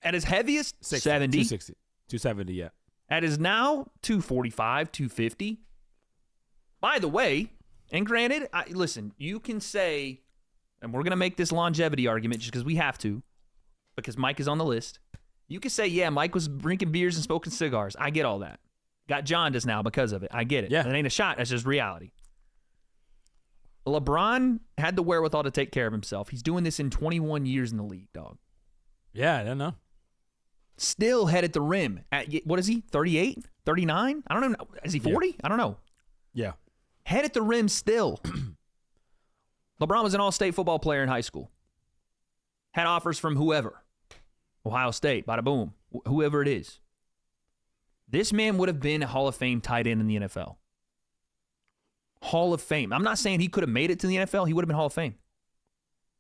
at his heaviest, 70. 260. 270, yeah. At his now, 245, 250. By the way, and granted, listen, you can say, and we're going to make this longevity argument just because we have to, because Mike is on the list. You can say, yeah, Mike was drinking beers and smoking cigars. I get all that. Got jaundice now because of it. I get it. Yeah. It ain't a shot. That's just reality. LeBron had the wherewithal to take care of himself. He's doing this in 21 years in the league, dog. Yeah, I don't know. Still head at the rim. What is he, 38, 39? I don't know. Is he 40? Yeah. I don't know. Yeah. Head at the rim still. LeBron was an all-state football player in high school. Had offers from whoever. Ohio State, bada boom, whoever it is. This man would have been a Hall of Fame tight end in the NFL. Hall of Fame. I'm not saying he could have made it to the NFL. He would have been Hall of Fame.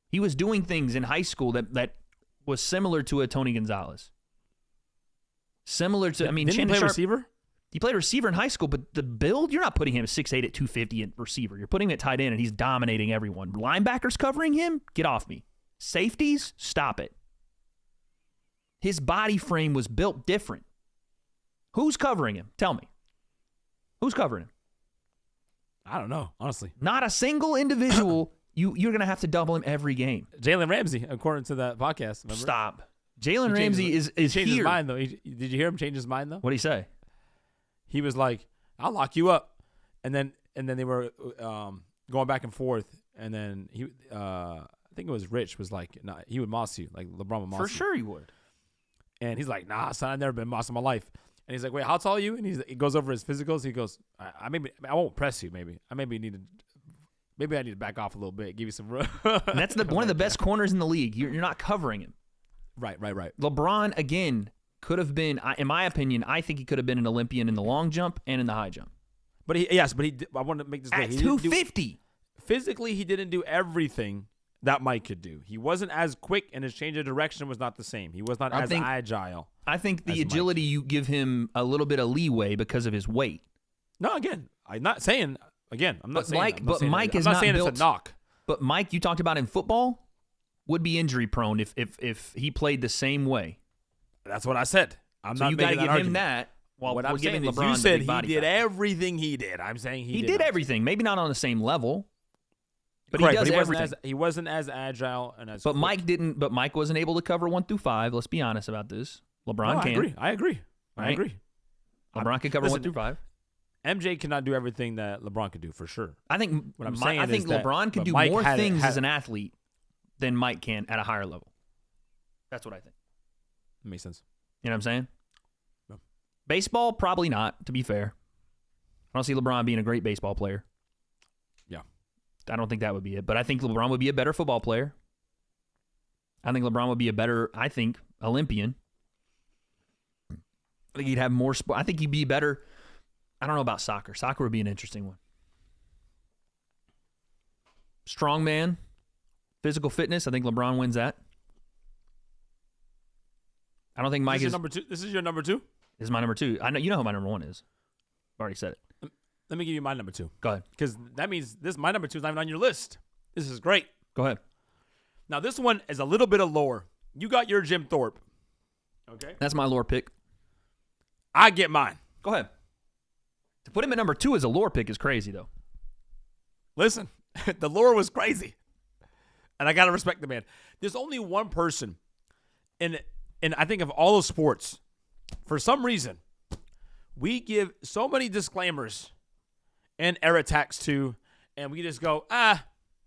He was doing things in high school that was similar to a Tony Gonzalez. Similar to, didn't he play receiver? He played receiver in high school, but the build, you're not putting him at 6'8" at 250 at receiver. You're putting him at tight end, and he's dominating everyone. Linebackers covering him? Get off me. Safeties? Stop it. His body frame was built different. Who's covering him? Tell me. Who's covering him? I don't know, honestly. Not a single individual. You're going to have to double him every game. Jalen Ramsey, according to that podcast. Remember? Stop. Jalen Ramsey is changed here. His mind, though. Did you hear him change his mind, though? What did he say? He was like, I'll lock you up. And then they were going back and forth. And then I think it was Rich was like, nah, he would moss you. Like LeBron would moss you. For sure he would. And he's like, nah, son, I've never been mossed in my life. And he's like, wait, how tall are you? And he goes over his physicals. He goes, I won't press you. Maybe I need to back off a little bit, give you some room. And that's one of the best corners in the league. You're not covering him. Right. LeBron again could have been, in my opinion, I think he could have been an Olympian in the long jump and in the high jump. But I want to make this clear. At 250. Physically, he didn't do everything that Mike could do. He wasn't as quick, and his change of direction was not the same. He was not as agile. I think the agility, you give him a little bit of leeway because of his weight. No, again, I'm not saying again. I'm not saying Mike, that. but Mike is not built. It's a knock. But Mike, you talked about in football, would be injury prone if he played the same way. That's what I said. So you got to give him that. While what I'm giving LeBron, you said he did everything he did. I'm saying he did everything. Maybe not on the same level. But correct, he does everything. He wasn't as agile and as. But quick. Mike didn't. But Mike wasn't able to cover 1 through 5. Let's be honest about this. LeBron can. I agree. LeBron can cover 1 through 5. MJ cannot do everything that LeBron could do for sure. I think LeBron can do more things as an athlete than Mike can at a higher level. That's what I think. Makes sense. You know what I'm saying? No. Baseball, probably not. To be fair, I don't see LeBron being a great baseball player. Yeah. I don't think that would be it. But I think LeBron would be a better football player. I think LeBron would be a better, Olympian. I think he'd have more sport. I think he'd be better. I don't know about soccer. Soccer would be an interesting one. Strong man, physical fitness. I think LeBron wins that. I don't think Mike is number 2. This is your number 2? This is my number 2. I know you know who my number 1 is. I've already said it. Let me give you my number 2. Go ahead. Because that means my number 2 is not even on your list. This is great. Go ahead. Now, this one is a little bit of lower. You got your Jim Thorpe. Okay. That's my lore pick. I get mine. Go ahead. To put him at number 2 as a lore pick is crazy, though. Listen, the lore was crazy. And I got to respect the man. There's only one person in and I think of all the sports, for some reason, we give so many disclaimers and error attacks to, and we just go,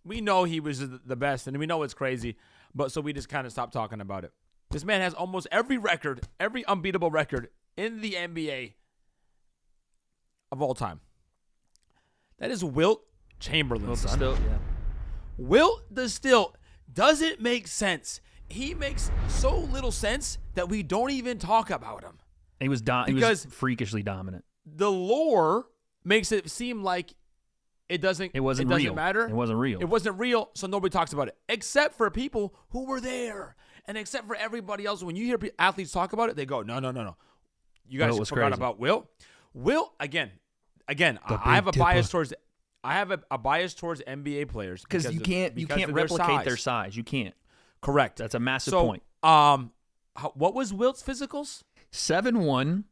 we know he was the best, and we know it's crazy, but so we just kind of stop talking about it. This man has almost every record, every unbeatable record in the NBA of all time. That is Wilt Chamberlain, son. Still, yeah. Wilt the Stilt doesn't make sense. He makes so little sense that we don't even talk about him. He was freakishly dominant. The lore makes it seem like it doesn't real. matter. It wasn't real. It wasn't real, so nobody talks about it, except for people who were there. And except for everybody else, when you hear athletes talk about it, they go, no. You guys forgot about Wilt. Wilt, again, I have a bias towards NBA players because you can't replicate their size. You can't. Correct. That's a massive point. What was Wilt's physicals? 7'1".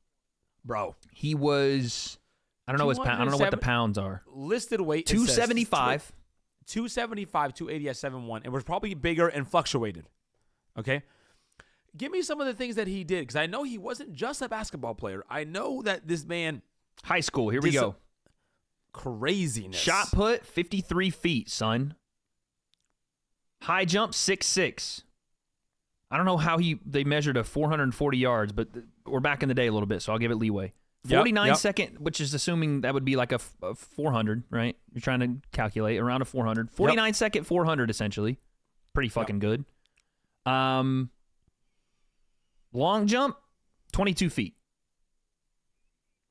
Bro. He was, I don't know what the pounds are. Listed weight 275. 275, 280 at 7'1". It was probably bigger and fluctuated. Okay? Give me some of the things that he did, because I know he wasn't just a basketball player. I know that this man. High school, here we go. Craziness. Shot put, 53 feet, son. High jump, 6'6". I don't know how they measured a 440 yards, but we're back in the day a little bit, so I'll give it leeway. 49 second, which is assuming that would be like a 400, right? You're trying to calculate around a 400. 49 second 400, essentially. Pretty fucking good. Long jump, 22 feet.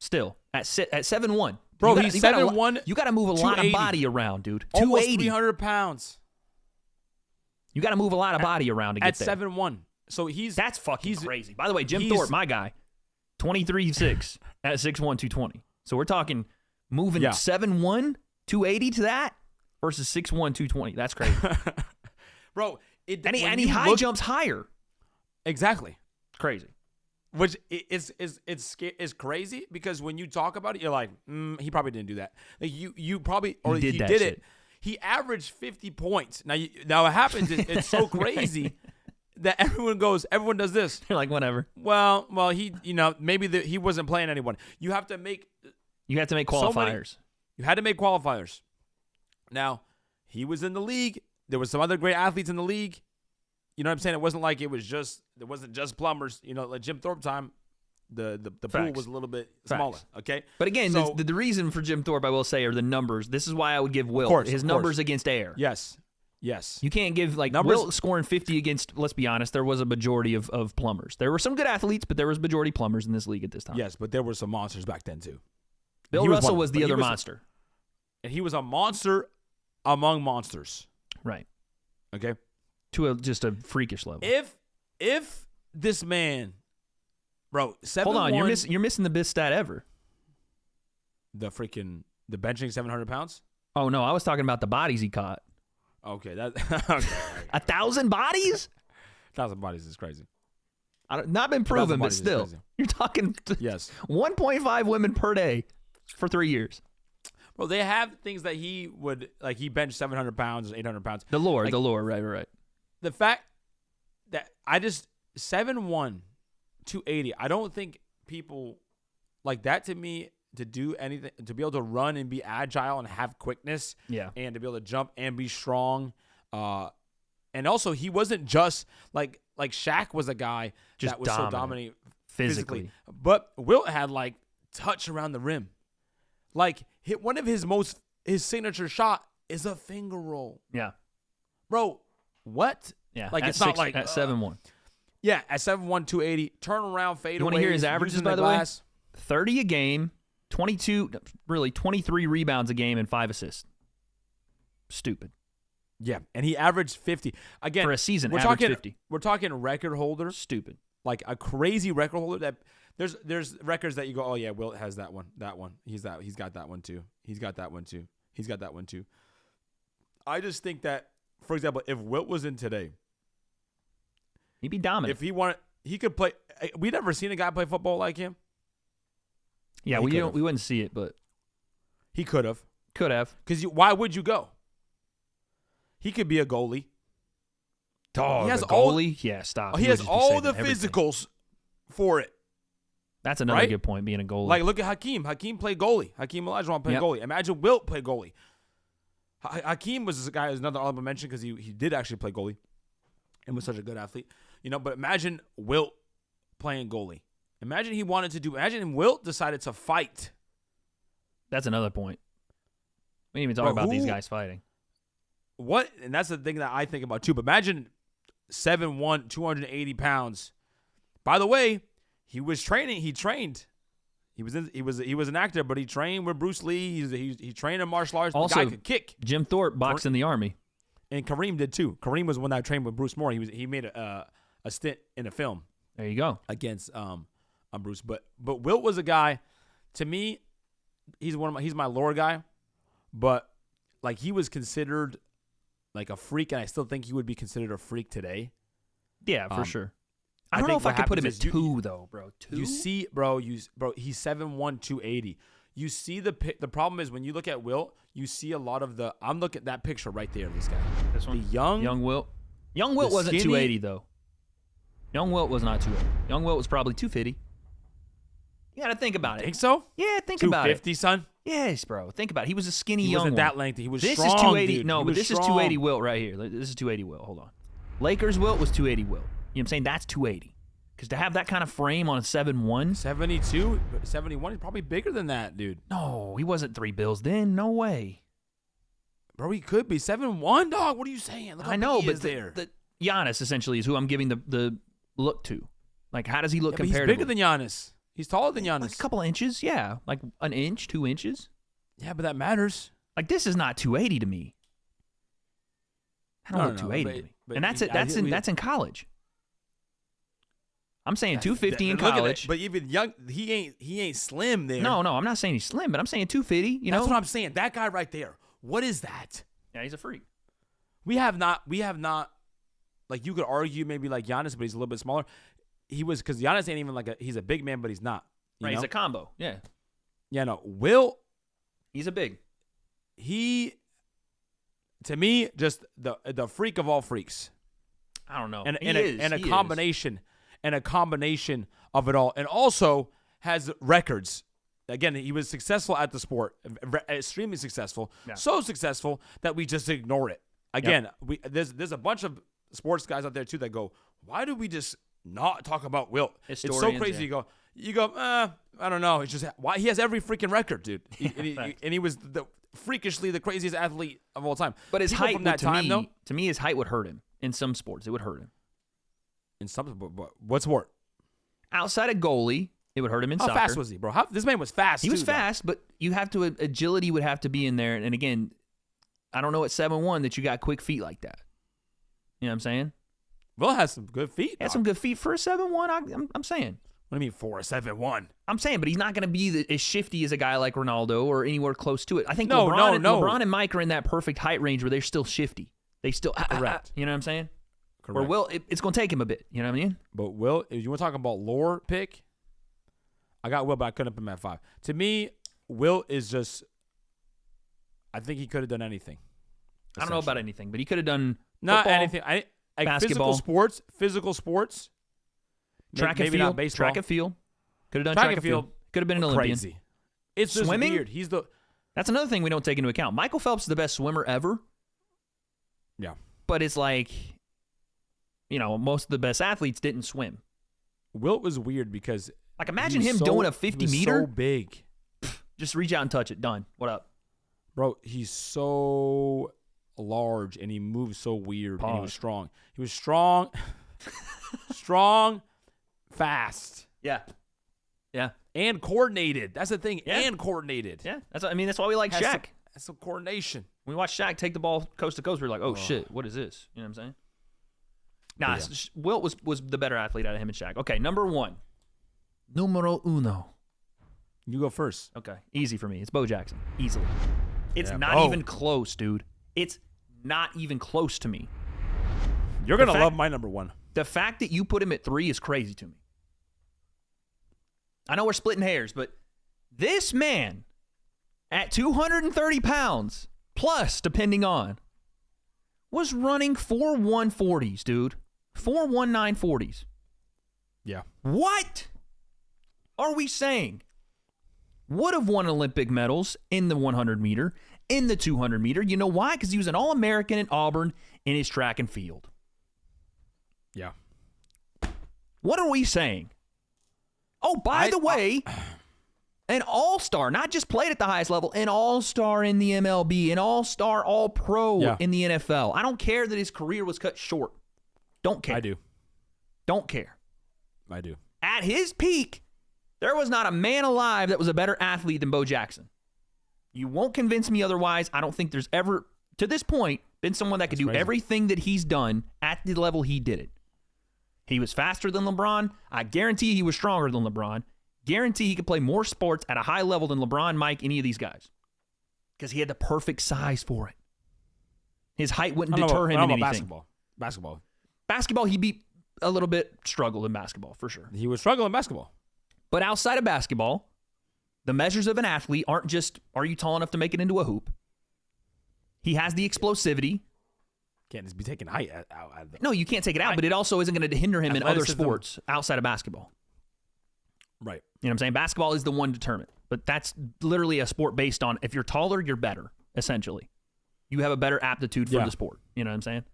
Still, at 7'1". Bro, he's 7'1". You got to move a lot of body around, dude. Almost 300 pounds. You got to move a lot of body around to get there. At 7'1". So that's fucking crazy. By the way, Jim Thorpe, my guy, 23.6 at 6'1", 220. So we're talking moving 7'1", 280 to that versus 6'1", 220. That's crazy. Bro, and he high jumps higher. Exactly. Crazy. Which is crazy because when you talk about it, you're like, he probably didn't do that. Like you probably, or he did it. He averaged 50 points. Now what happens is it's so crazy that everyone does this. You're like, whatever. Well, he, maybe he wasn't playing anyone. You have to make qualifiers. You had to make qualifiers. Now, he was in the league. There was some other great athletes in the league. You know what I'm saying? It wasn't like there wasn't just plumbers. Like Jim Thorpe time, the pool was a little bit smaller. Okay, but again, the reason for Jim Thorpe, I will say, are the numbers. This is why I would give Wilt his numbers against air. Yes. You can't give Wilt scoring 50 against. Let's be honest, there was a majority of plumbers. There were some good athletes, but there was majority plumbers in this league at this time. Yes, but there were some monsters back then too. Bill Russell was the other monster, and he was a monster among monsters. Right. Okay. To just a freakish level. If this man, bro, 7'1", hold on, you're missing the best stat ever. The benching 700 pounds. Oh no, I was talking about the bodies he caught. Okay, okay. 1,000 bodies. 1,000 bodies is crazy. Not been proven, but still, you're talking. Yes, 1.5 women per day for 3 years. Well, they have things that he would he benched 700 pounds, 800 pounds. The lore, right. The fact that 7'1", 280, I don't think people like that. To me, to do anything, to be able to run and be agile and have quickness, and to be able to jump and be strong, and also he wasn't just like Shaq was a guy that was so dominant physically, but Wilt had touch around the rim, hit one of his signature shot is a finger roll. Yeah, bro. What? Yeah, it's not at 7'1". Yeah, at 7'1", 280, turn around, fade away. You want to hear his averages, by the way? 30 a game, 23 rebounds a game, and 5 assists. Stupid. Yeah, and he averaged 50. Again, for a season, averaged 50. We're talking record holder. Stupid. Like a crazy record holder that there's records that you go, oh yeah, Wilt has that one. He's got that one too. He's got that one too. I just think that, for example, if Wilt was in today, he'd be dominant. If he wanted, he could play. We never seen a guy play football like him. Yeah, we wouldn't see it, but he could have. Could have. Because why would you go? He could be a goalie. Oh, he has the goalie? Yeah, stop. He would has just be all saving the everything. physicals for it. That's another right? good point, being a goalie. Like, look at Hakeem. Hakeem played goalie. Hakeem Olajuwon played goalie. Imagine Wilt played goalie. Hakeem was this guy, another honorable mention because he did actually play goalie and was such a good athlete. But imagine Wilt playing goalie. Imagine Wilt decided to fight. That's another point. We didn't even talk about these guys fighting. What? And that's the thing that I think about too. But imagine 7'1", 280 pounds. By the way, he was training. He trained. He was an actor, but he trained with Bruce Lee. He trained in martial arts. Also, the guy could kick. Jim Thorpe boxed in the Army. And Kareem did too. Kareem was one that trained with Bruce Moore. He made a stint in a film. There you go. Against Bruce. But Wilt was a guy, to me, he's my lore guy. But like, he was considered like a freak, and I still think he would be considered a freak today. Yeah, for sure. I don't know if I could put him at 2 though, bro. 2? You see, bro, he's 7'1", 280. You see the problem is when you look at Wilt, you see a lot of the. I'm looking at that picture right there. This guy, this one, the young Wilt. Young Wilt wasn't skinny, 280 though. Young Wilt was not 280. Young Wilt was probably 250. You got to think about it. Think so? Yeah, think about it. 250, son. Yes, bro. Think about it. He was a skinny young wasn't one. that lengthy. He was this strong, is 280. dude. No, He but was this strong. is 280 Wilt right here. This is 280 Wilt. Hold on. Lakers Wilt was 280 Wilt. You know what I'm saying? That's 280. Because to have that kind of frame on a 7'1". 72, 71, he's probably bigger than that, dude. No, he wasn't 3 bills then. No way. Bro, he could be 7'1", dog. What are you saying? Look how I know, big he but is there. the Giannis essentially is who I'm giving the look to. Like, how does he look Yeah, but he's comparatively? bigger than Giannis. He's taller than Giannis. Like a couple of inches, yeah. Like an inch, 2 inches. Yeah, but that matters. Like, this is not 280 to me. I don't look 280 to me. but And that's in college. I'm saying 250 in college. But even young, he ain't slim there. No, I'm not saying he's slim, but I'm saying 250. You know, That's what I'm saying. That guy right there. What is that? yeah, he's a freak. We have not. Like, you could argue maybe like Giannis, but he's a little bit smaller. Because Giannis ain't even he's a big man, but he's not. Right, he's a combo. Yeah, Yeah, no. Wilt, he's a big. To me, just the freak of all freaks. I don't know. And a combination of it all, and also has records. Again, he was successful at the sport, extremely successful, so successful that we just ignore it. Again, there's a bunch of sports guys out there too that go, why do we just not talk about Wilt? It's so crazy. Yeah. You go, I don't know. It's just why he has every freaking record, dude. And he was freakishly the craziest athlete of all time. But his People height, from that time, though, to me, his height would hurt him in some sports. It would hurt him. in some, what sport? Outside of goalie, it would hurt him in soccer. How fast was he, bro? This man was fast. He was too, fast, but you have to agility would have to be in there. And again, I don't know at 7'1" that you got quick feet like that. You know what I'm saying? Will has some good feet. He had some good feet for a 7'1". I'm saying. What do you mean for a 7'1"? I'm saying, but he's not going to be as shifty as a guy like Ronaldo or anywhere close to it. I think No. LeBron and Mike are in that perfect height range where they're still shifty. They still Correct. You know what I'm saying? Correct. Where Will, it's going to take him a bit. You know what I mean? But Will, if you want to talk about lore pick, I got Will, but I couldn't put him at 5. To me, Will is just, I think he could have done anything. I don't know about anything, but he could have done Not football, anything. basketball, Physical sports. track and maybe field, not baseball. track and field. Could have done track and field. Could have been an Olympian. Crazy. It's just Swimming? weird. That's another thing we don't take into account. Michael Phelps is the best swimmer ever. Yeah. But it's like, most of the best athletes didn't swim. Wilt was weird because Like, imagine him doing a 50-meter. So big. Just reach out and touch it. Done. What up? Bro, he's so large and he moves so weird. Pause. And he was strong. He was strong. Strong, fast. Yeah. Yeah. And coordinated. That's the thing. Yeah. And coordinated. Yeah. That's why we like Shaq. That's some coordination. When we watch Shaq take the ball coast to coast, we're like, oh, shit, what is this? You know what I'm saying? Nah, Yeah. Wilt was the better athlete out of him and Shaq. Okay, number 1. Numero uno. You go first. Okay, easy for me. It's Bo Jackson. Easily. It's Yeah, not Bo. even close, dude. It's not even close to me. You're going to love my number 1. The fact that you put him at 3 is crazy to me. I know we're splitting hairs, but this man at 230 pounds, plus, depending on, was running 4.140s, dude. 4.1940s. Yeah. What are we saying? Would have won Olympic medals in the 100 meter, in the 200 meter. You know why? Because he was an All-American at Auburn in his track and field. Yeah. What are we saying? Oh, by the way, an all-star, not just played at the highest level, an all-star in the MLB, an all-star, all-pro in the NFL. I don't care that his career was cut short. Don't care. I do. Don't care. I do. At his peak, there was not a man alive that was a better athlete than Bo Jackson. You won't convince me otherwise. I don't think there's ever, to this point, been someone that could do everything that he's done at the level he did it. He was faster than LeBron. I guarantee he was stronger than LeBron. Guarantee he could play more sports at a high level than LeBron, Mike, any of these guys. Because he had the perfect size for it. His height wouldn't deter him in anything. Basketball, he beat a little bit, struggled in basketball, for sure. He was struggling in basketball. But outside of basketball, the measures of an athlete aren't just, are you tall enough to make it into a hoop? He has the explosivity. Can't just be taking height out. No, you can't take it out, but it also isn't going to hinder him in other sports outside of basketball. Right. You know what I'm saying? Basketball is the one determinant, but that's literally a sport based on if you're taller, you're better, essentially. You have a better aptitude for the sport. You know what I'm saying?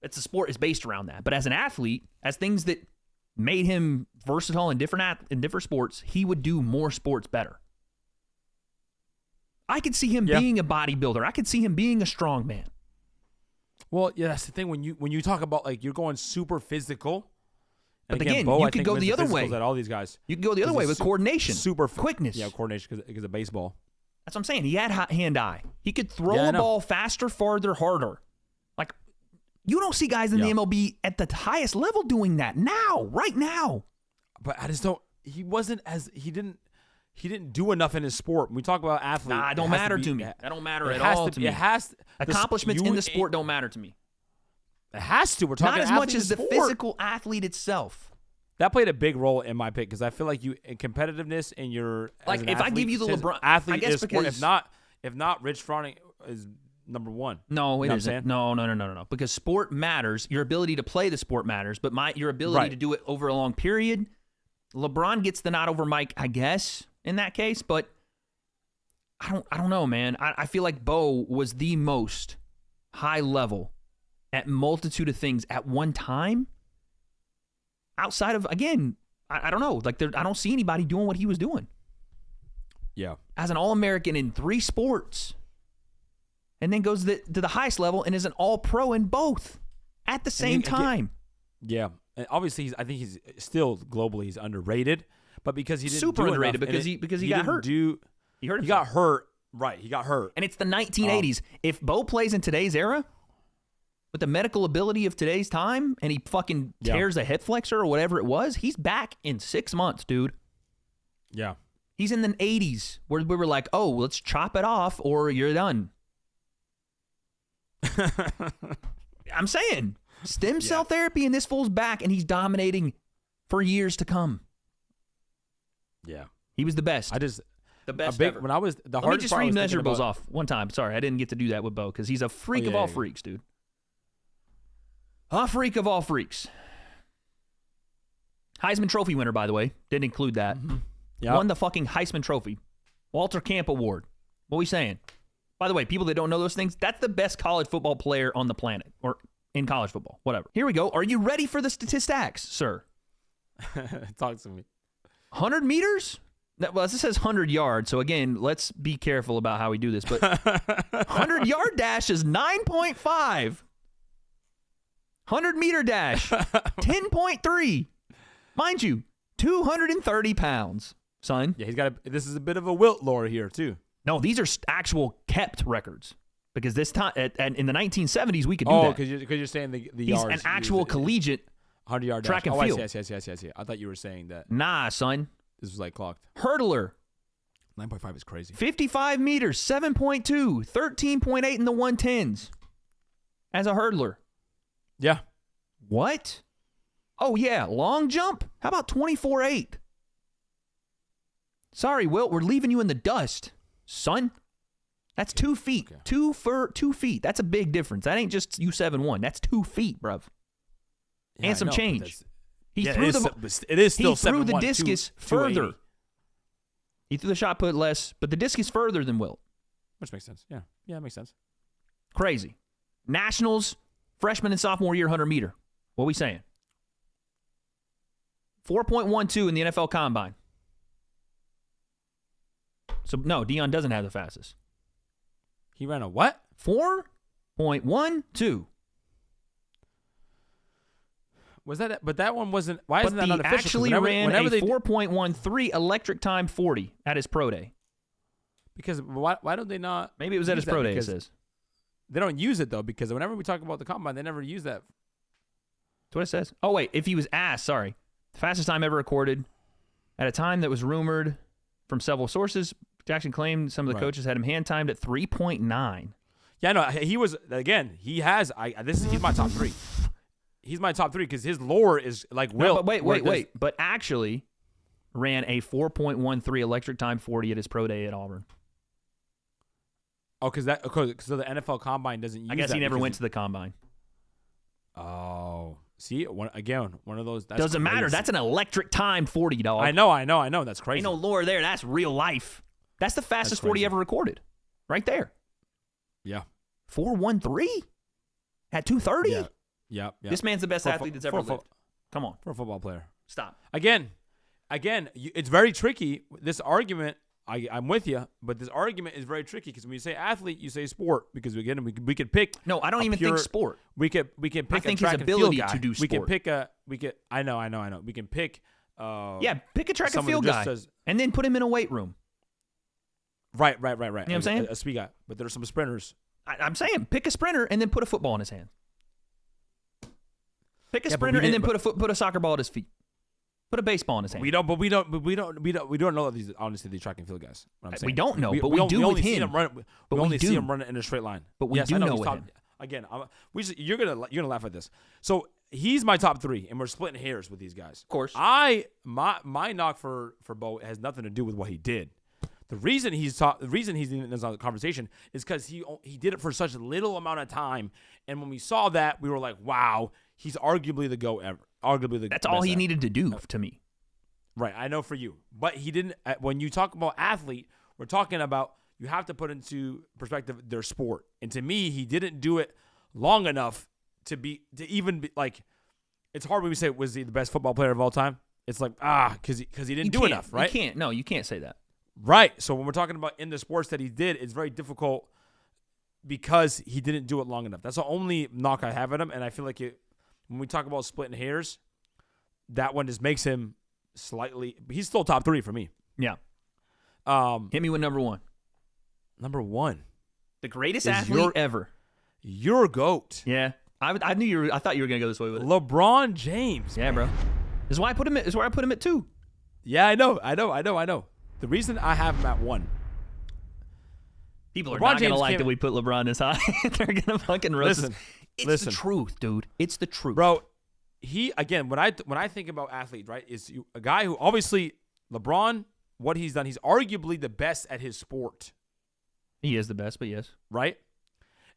It's a sport is based around that. But as an athlete, as things that made him versatile in different sports, he would do more sports better. I could see him being a bodybuilder. I could see him being a strongman. Well, yeah, that's the thing. When you talk about like you're going super physical, but again, Bo, you could go the other way. At all these guys, you can go the other way with coordination, quickness. Yeah, coordination because of baseball. That's what I'm saying. He had hand-eye. He could throw a ball faster, farther, harder. Like you don't see guys in the MLB at the highest level doing that now, right now. But I just don't. He wasn't as he didn't do enough in his sport. When we talk about athletes, it don't matter to me. That don't matter at all to me. It has accomplishments in the sport don't matter to me. It has to. We're talking not as much as the physical athlete itself. That played a big role in my pick because I feel like you in competitiveness in your like if I give you the LeBron athlete, I guess because if not, Rich Froning is number one. No, it isn't. No. Because sport matters. Your ability to play the sport matters, but your ability to do it over a long period. LeBron gets the nod over Mike, I guess, in that case, but I don't know, man. I feel like Bo was the most high level at multitude of things at one time. Outside of, again, I don't know. Like I don't see anybody doing what he was doing. Yeah. As an All-American in 3 sports. And then goes to the highest level and is an All-Pro in both at the same time. Yeah. And obviously, I think he's still globally he's underrated, but because he didn't super do underrated enough, because he got hurt. He got hurt. Right. He got hurt. And it's the 1980s. If Bo plays in today's era, with the medical ability of today's time, and he fucking tears a hip flexor or whatever it was, he's back in 6 months, dude. Yeah. He's in the 80s where we were like, oh, let's chop it off or you're done. I'm saying, stem cell therapy and this fool's back, and he's dominating for years to come. Yeah. He was the best. The best ever. When I was the Let me just read measurables off one time. Sorry, I didn't get to do that with Bo because he's a freak of all freaks, dude. A freak of all freaks. Heisman Trophy winner, by the way. Didn't include that. Mm-hmm. Yep. Won the fucking Heisman Trophy. Walter Camp Award. What are we saying? By the way, people that don't know those things, that's the best college football player on the planet. Or in college football. Whatever. Here we go. Are you ready for the statistics, sir? Talk to me. 100 meters? Well, this says 100 yards. So, again, let's be careful about how we do this. But 100-yard dash is 9.5. 100-meter dash, 10.3. Mind you, 230 pounds, son. Yeah, this is a bit of a Wilt lore here, too. No, these are actual kept records. Because this time, in the 1970s, we could do that. Oh, because you're saying the He's yards. He's an actual collegiate 100-yard track and field. Yes. I thought you were saying that. Nah, son. This was like clocked. Hurdler. 9.5 is crazy. 55 meters, 7.2, 13.8 in the 110s as a hurdler. Yeah. What? Oh, yeah. Long jump? How about 24.8? Sorry, Wilt. We're leaving you in the dust, son. That's 2 feet. Okay. 2 feet. That's a big difference. That ain't just you 7'1". That's 2 feet, bruv. Yeah, and some change. He threw the discus further. He threw the shot put less, but the discus further than Wilt. Which makes sense. Yeah. Yeah, it makes sense. Crazy. Nationals, freshman and sophomore year 100 meter. What are we saying? 4.12 in the NFL Combine. So, no, Deion doesn't have the fastest. He ran a what? 4.12. Was that it? But that one wasn't. Why isn't that not official? Actually ran a 4.13 electric time 40 at his pro day. Because why don't they not? Maybe it was at his pro day, it says. They don't use it, though, because whenever we talk about the Combine, they never use that. That's what it says. Oh, wait. If he was asked, sorry. The fastest time ever recorded at a time that was rumored from several sources, Jackson claimed some of the coaches had him hand timed at 3.9. Yeah, no, he was, again, he's my top 3. He's my top 3 because his lore is like Wilt. No, but wait. But actually ran a 4.13 electric time 40 at his pro day at Auburn. Oh, because the NFL Combine doesn't use that. I guess he never went to the Combine. Oh. See, one of those. That's doesn't crazy. matter. That's an electric time 40, dog. I know. That's crazy. Ain't no lore there. That's real life. That's the fastest 40 ever recorded. Right there. Yeah. 4.13 at 2:30. Yeah. This man's the best athlete that's ever lived. Come on. For a football player. Stop. Again, it's very tricky. This argument, I'm with you, but this argument is very tricky because when you say athlete, you say sport because again, we could pick. No, I don't even think sport. We can pick. I think a track his ability and field guy. to do sport. We could. I know. We can pick. Pick a track and field guy, and then put him in a weight room. Right. You know what I'm saying? A speed guy, but there are some sprinters. I'm saying pick a sprinter and then put a football in his hand. Pick a sprinter and then put a soccer ball at his feet. Put a baseball in his hand. We don't know these. Honestly, these track and field guys. We don't know, but we do with him. We only see him running in a straight line. But we do know with him. Again, you're gonna laugh at this. So he's my top 3, and we're splitting hairs with these guys. Of course. My knock for Bo has nothing to do with what he did. The reason he's in this conversation is because he did it for such a little amount of time, and when we saw that, we were like, wow, he's arguably the GOAT ever. That's all he needed to do to me. Right, I know for you. But he didn't. When you talk about athlete, we're talking about you have to put into perspective their sport. And to me, he didn't do it long enough to even be like. It's hard when we say, was he the best football player of all time? It's like, because he didn't do enough, right? You can't say that. Right. So when we're talking about in the sports that he did, it's very difficult because he didn't do it long enough. That's the only knock I have at him. And I feel like when we talk about splitting hairs, that one just makes him slightly – he's still top 3 for me. Yeah. Hit me with number 1. Number 1. The greatest athlete ever. Your GOAT. Yeah. I thought you were going to go this way with it. LeBron James. Yeah, bro. This is why I put him at 2. Yeah, I know. The reason I have him at 1. People are not going to like that we put LeBron this high. They're going to fucking roast us. It's the truth, dude. It's the truth. Bro, when I think about athlete, right, is a guy who obviously LeBron, what he's done, he's arguably the best at his sport. He is the best, but yes. Right?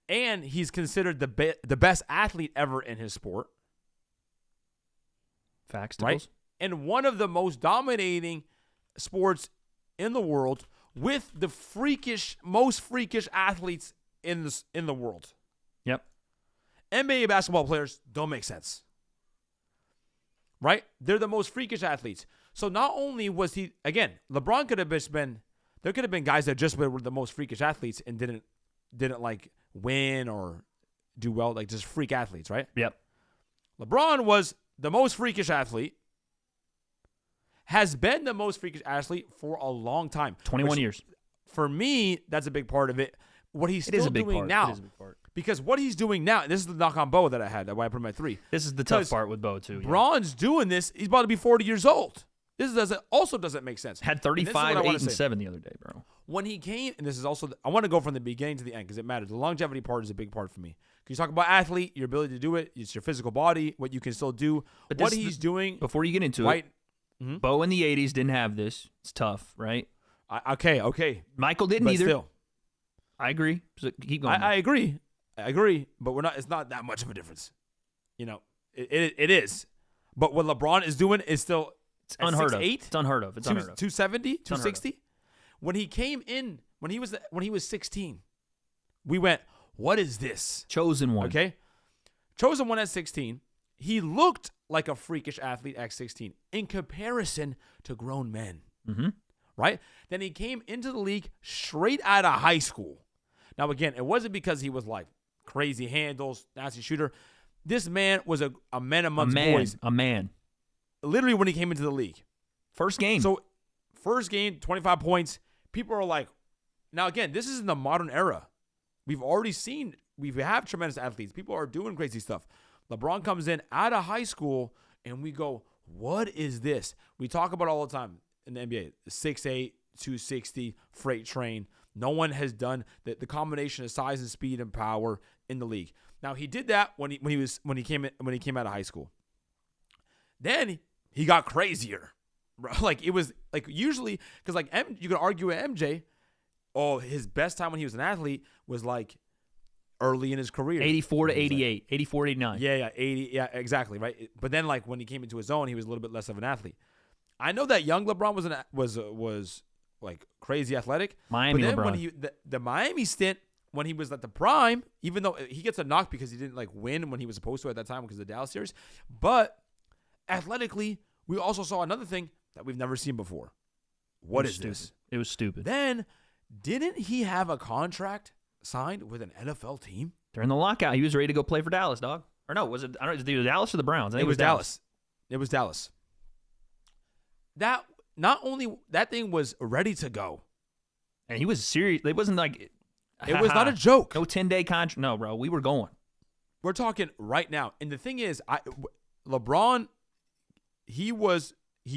And he's considered the best athlete ever in his sport. Facts, right? And one of the most dominating sports in the world with the most freakish athletes in the world. Yep. NBA basketball players don't make sense. Right? They're the most freakish athletes. So not only was he, again, LeBron could have been, there could have been guys that just were the most freakish athletes and didn't like win or do well, like just freak athletes, right? Yep. LeBron was the most freakish athlete, has been the most freakish athlete for a long time. 21 years. For me, that's a big part of it. What he's still doing now. It is a big part. Because what he's doing now, and this is the knock on Bo that I had, that's why I put him at 3. This is the tough part with Bo, too. Yeah. Bron's doing this. He's about to be 40 years old. This doesn't make sense. Had 35, 8, and 7 the other day, bro. When he came, and this is also, I want to go from the beginning to the end because it matters. The longevity part is a big part for me. Because you talk about athlete, your ability to do it, it's your physical body, what you can still do, but what he's doing. Before you get into it, Bo in the 80s didn't have this. It's tough, right? Okay. Michael didn't either. Still. I agree. So keep going. I agree. But it's not that much of a difference. It is. But what LeBron is doing is still it's unheard of. 6'8", It's unheard of. It's unheard of. 270, 260. When he came in, when he was 16, we went, what is this? Chosen one. Okay. Chosen one at 16. He looked like a freakish athlete at 16 in comparison to grown men. Mm-hmm. Right? Then he came into the league straight out of high school. Now, again, it wasn't because he was like crazy handles, nasty shooter. This man was a man amongst boys. A man. Literally when he came into the league. First game. So, first game, 25 points. People are like, now again, this is in the modern era. We have tremendous athletes. People are doing crazy stuff. LeBron comes in out of high school, and we go, what is this? We talk about it all the time in the NBA. 6'8", 260, freight train. No one has done the combination of size and speed and power in the league. Now he did that when he came out of high school. Then he got crazier. Like it was like usually because like you could argue with MJ. Oh, his best time when he was an athlete was like early in his career. 84 to 88, 84 to 89. Yeah, 80. Yeah, exactly, right. But then like when he came into his own, he was a little bit less of an athlete. I know that young LeBron was like crazy athletic. Miami but then LeBron. when the Miami stint when he was at the prime, even though he gets a knock because he didn't like win when he was supposed to at that time because of the Dallas series, but athletically, we also saw another thing that we've never seen before. What is this? It was stupid. Then, didn't he have a contract signed with an NFL team? During the lockout, he was ready to go play for Dallas, dog. Or no, was it? I don't know. Was it Dallas or the Browns? I think It was Dallas. It was Dallas. That not only that thing was ready to go, and he was serious. It wasn't like it was not a joke. No 10-day contract. No, bro, we were going. We're talking right now. And the thing is, LeBron, he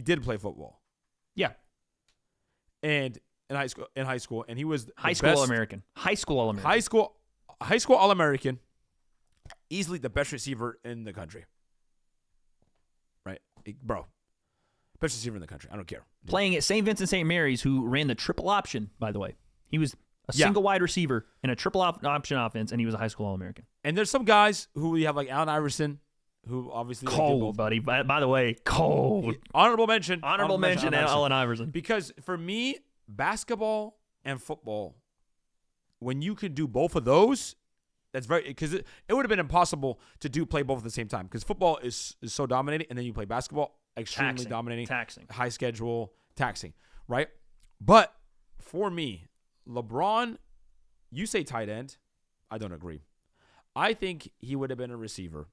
did play football. Yeah. And in high school, and he was high school All-American. High school All-American. Easily the best receiver in the country. Right? Bro. Best receiver in the country. I don't care. Playing at St. Vincent St. Mary's, who ran the triple option, by the way. He was a single wide receiver in a triple option offense, and he was a high school All-American. And there's some guys who we have like Allen Iverson, who obviously cold, buddy. By the way, cold. Honorable mention, Allen Iverson. Because for me, basketball and football, when you can do both of those, that's very because it would have been impossible to play both at the same time because football is so dominating, and then you play basketball, extremely dominating, high schedule, taxing, right? But for me, LeBron, you say tight end, I don't agree. I think he would have been a receiver.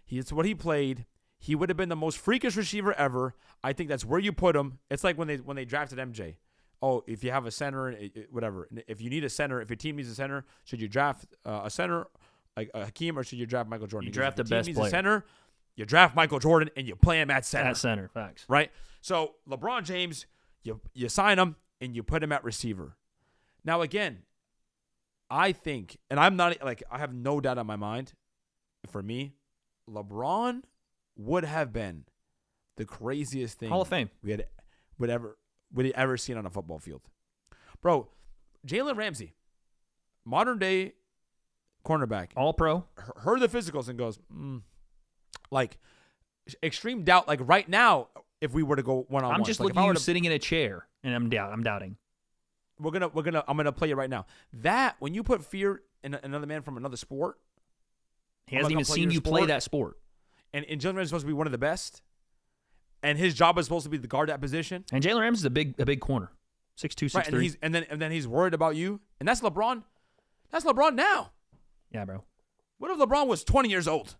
It's what he played. He would have been the most freakish receiver ever. I think that's where you put him. It's like when they drafted MJ. Oh, if you have a center, whatever. If you need a center, if your team needs a center, should you draft a center like Hakeem or should you draft Michael Jordan? You draft the best player. A center, you draft Michael Jordan and you play him at center. At center, facts. Right? So LeBron James, you sign him and you put him at receiver. Now again, I think, and I'm not like I have no doubt in my mind, for me, LeBron would have been the craziest thing Hall of Fame would ever seen on a football field. Bro, Jalen Ramsey, modern day cornerback, all pro, heard the physicals and goes, like extreme doubt. Like right now, if we were to go one-on-one, I'm just looking at you sitting in a chair and I'm doubting. I'm gonna play it right now. That when you put fear in another man from another sport, he hasn't even seen you play that sport. And Jalen Ramsey is supposed to be one of the best, and his job is supposed to be to guard that position. And Jalen Ramsey is a big corner, 6'2", 6'3". Right, and then he's worried about you, and that's LeBron. That's LeBron now. Yeah, bro. What if LeBron was 20 years old?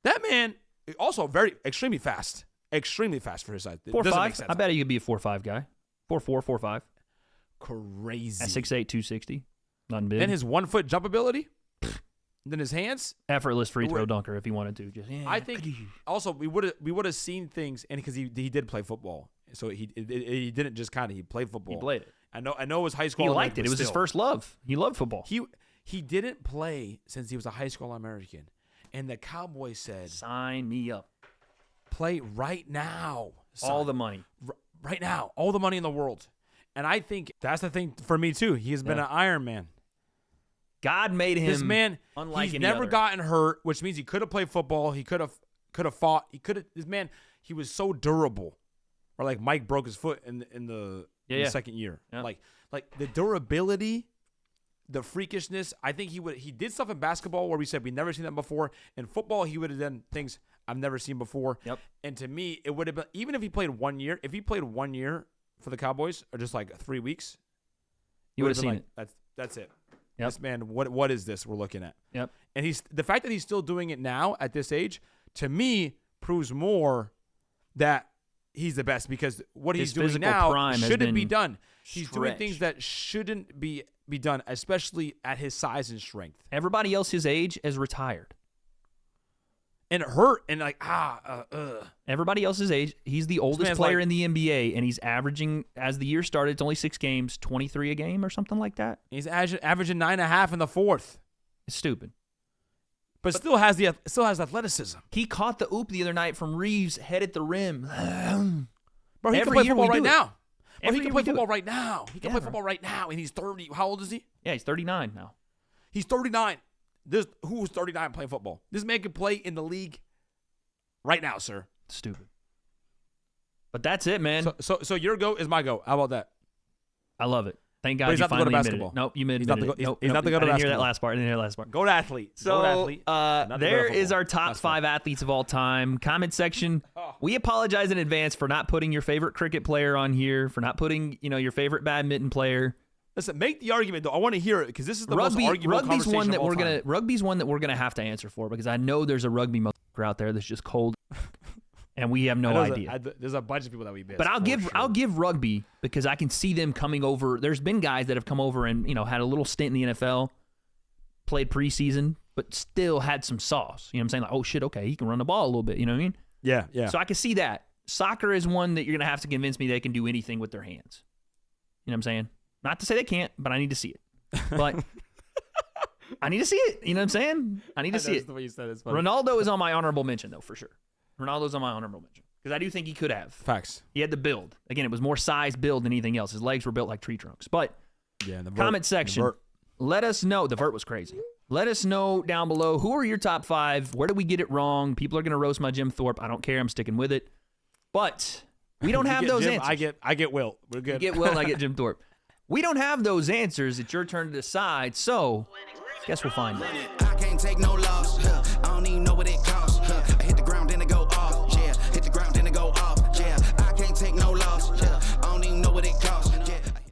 That man is also extremely fast for his size. 4'5". I bet he could be a 4'5" guy. 4'4", 4'5". Crazy. At 6'8", 260. Nothing big. Then his 1 foot jump ability. Then his hands. Effortless free throw dunker if he wanted to. I think also we would have seen things, and because he did play football, so he didn't just he played football. He played it. I know it was high school. He liked it. It was his first love. He loved football. He didn't play since he was a high school American, and the Cowboys said, "Sign me up. Play right now. All the money." Right now, all the money in the world. And I think that's the thing for me too. He has been an Iron Man. God made him. This man, unlike he's any never other. gotten hurt, which means he could have played football. He could have fought. This man, he was so durable. Or like Mike broke his foot in the second year. Yeah. Like the durability, the freakishness. I think he did stuff in basketball where we said we never seen that before. In football, he would have done things I've never seen before. Yep. And to me, it would have been, even if he played 1 year, if he played 1 year for the Cowboys or just like 3 weeks, You would have seen like, it. That's it. Yep. This man, what is this we're looking at? Yep. And the fact that he's still doing it now at this age, to me, proves more that he's the best, because what His he's doing physical now prime has shouldn't be been done. He's doing stretched. things that shouldn't be done, especially at his size and strength. Everybody else his age has retired. And it hurt and like Everybody else his age, he's the oldest man's player like- in the NBA, and he's averaging, as the year started, it's only 6 games, 23 a game or something like that. He's averaging 9.5 in the fourth, It's stupid. but still has athleticism. He caught the oop the other night from Reeves, head at the rim. Bro, he can Every play year football we right do it. now. Bro, Every he can year play we do football it. right now. He can Yeah, play bro. football right now, and he's 30. How old is he? Yeah, he's 39 now. He's 39. Who's 39 playing football? This man can play in the league right now, sir. Stupid. But that's it, man. So your go is my go. How about that? I love it. Thank God But he's you not the go to finally admitted basketball. it. Nope, you admitted He's not the it. go- he's- Nope, he's nope, not the go to I didn't hear that basketball. last part. I didn't hear that last part. Go to athlete. So Go to athlete. Not the go to there football. is our top That's fine. 5 athletes of all time. Comment section. We apologize in advance for not putting your favorite cricket player on here, for not putting your favorite badminton player. Listen, make the argument though. I want to hear it because this is the most arguable Rugby's conversation one that of all time. Rugby's one that we're gonna have to answer for, because I know there's a rugby motherfucker out there that's just cold, and we have no idea. There's a bunch of people that we miss. But for sure. I'll give rugby, because I can see them coming over. There's been guys that have come over and had a little stint in the NFL, played preseason, but still had some sauce. You know what I'm saying? Like, oh shit, okay, he can run the ball a little bit. You know what I mean? Yeah. So I can see that. Soccer is one that you're gonna have to convince me they can do anything with their hands. You know what I'm saying? Not to say they can't, but I need to see it. But I need to see it. You know what I'm saying? I need to see it. The way you said it's funny. Ronaldo is on my honorable mention, though, for sure. Ronaldo's on my honorable mention, because I do think he could have. Facts. He had the build. Again, it was more size build than anything else. His legs were built like tree trunks. But Yeah. The comment section, let us know. The vert was crazy. Let us know down below, who are your top 5? Where did we get it wrong? People are going to roast my Jim Thorpe. I don't care. I'm sticking with it. But we don't have those Jim, answers. I get Wilt. We're good. You get Will and I get Jim Thorpe. We don't have those answers. It's your turn to decide. So, guess we'll find out. I can't take no loss. I don't even know what it costs. I hit the ground, then it go off. Yeah, hit the ground, then it go off.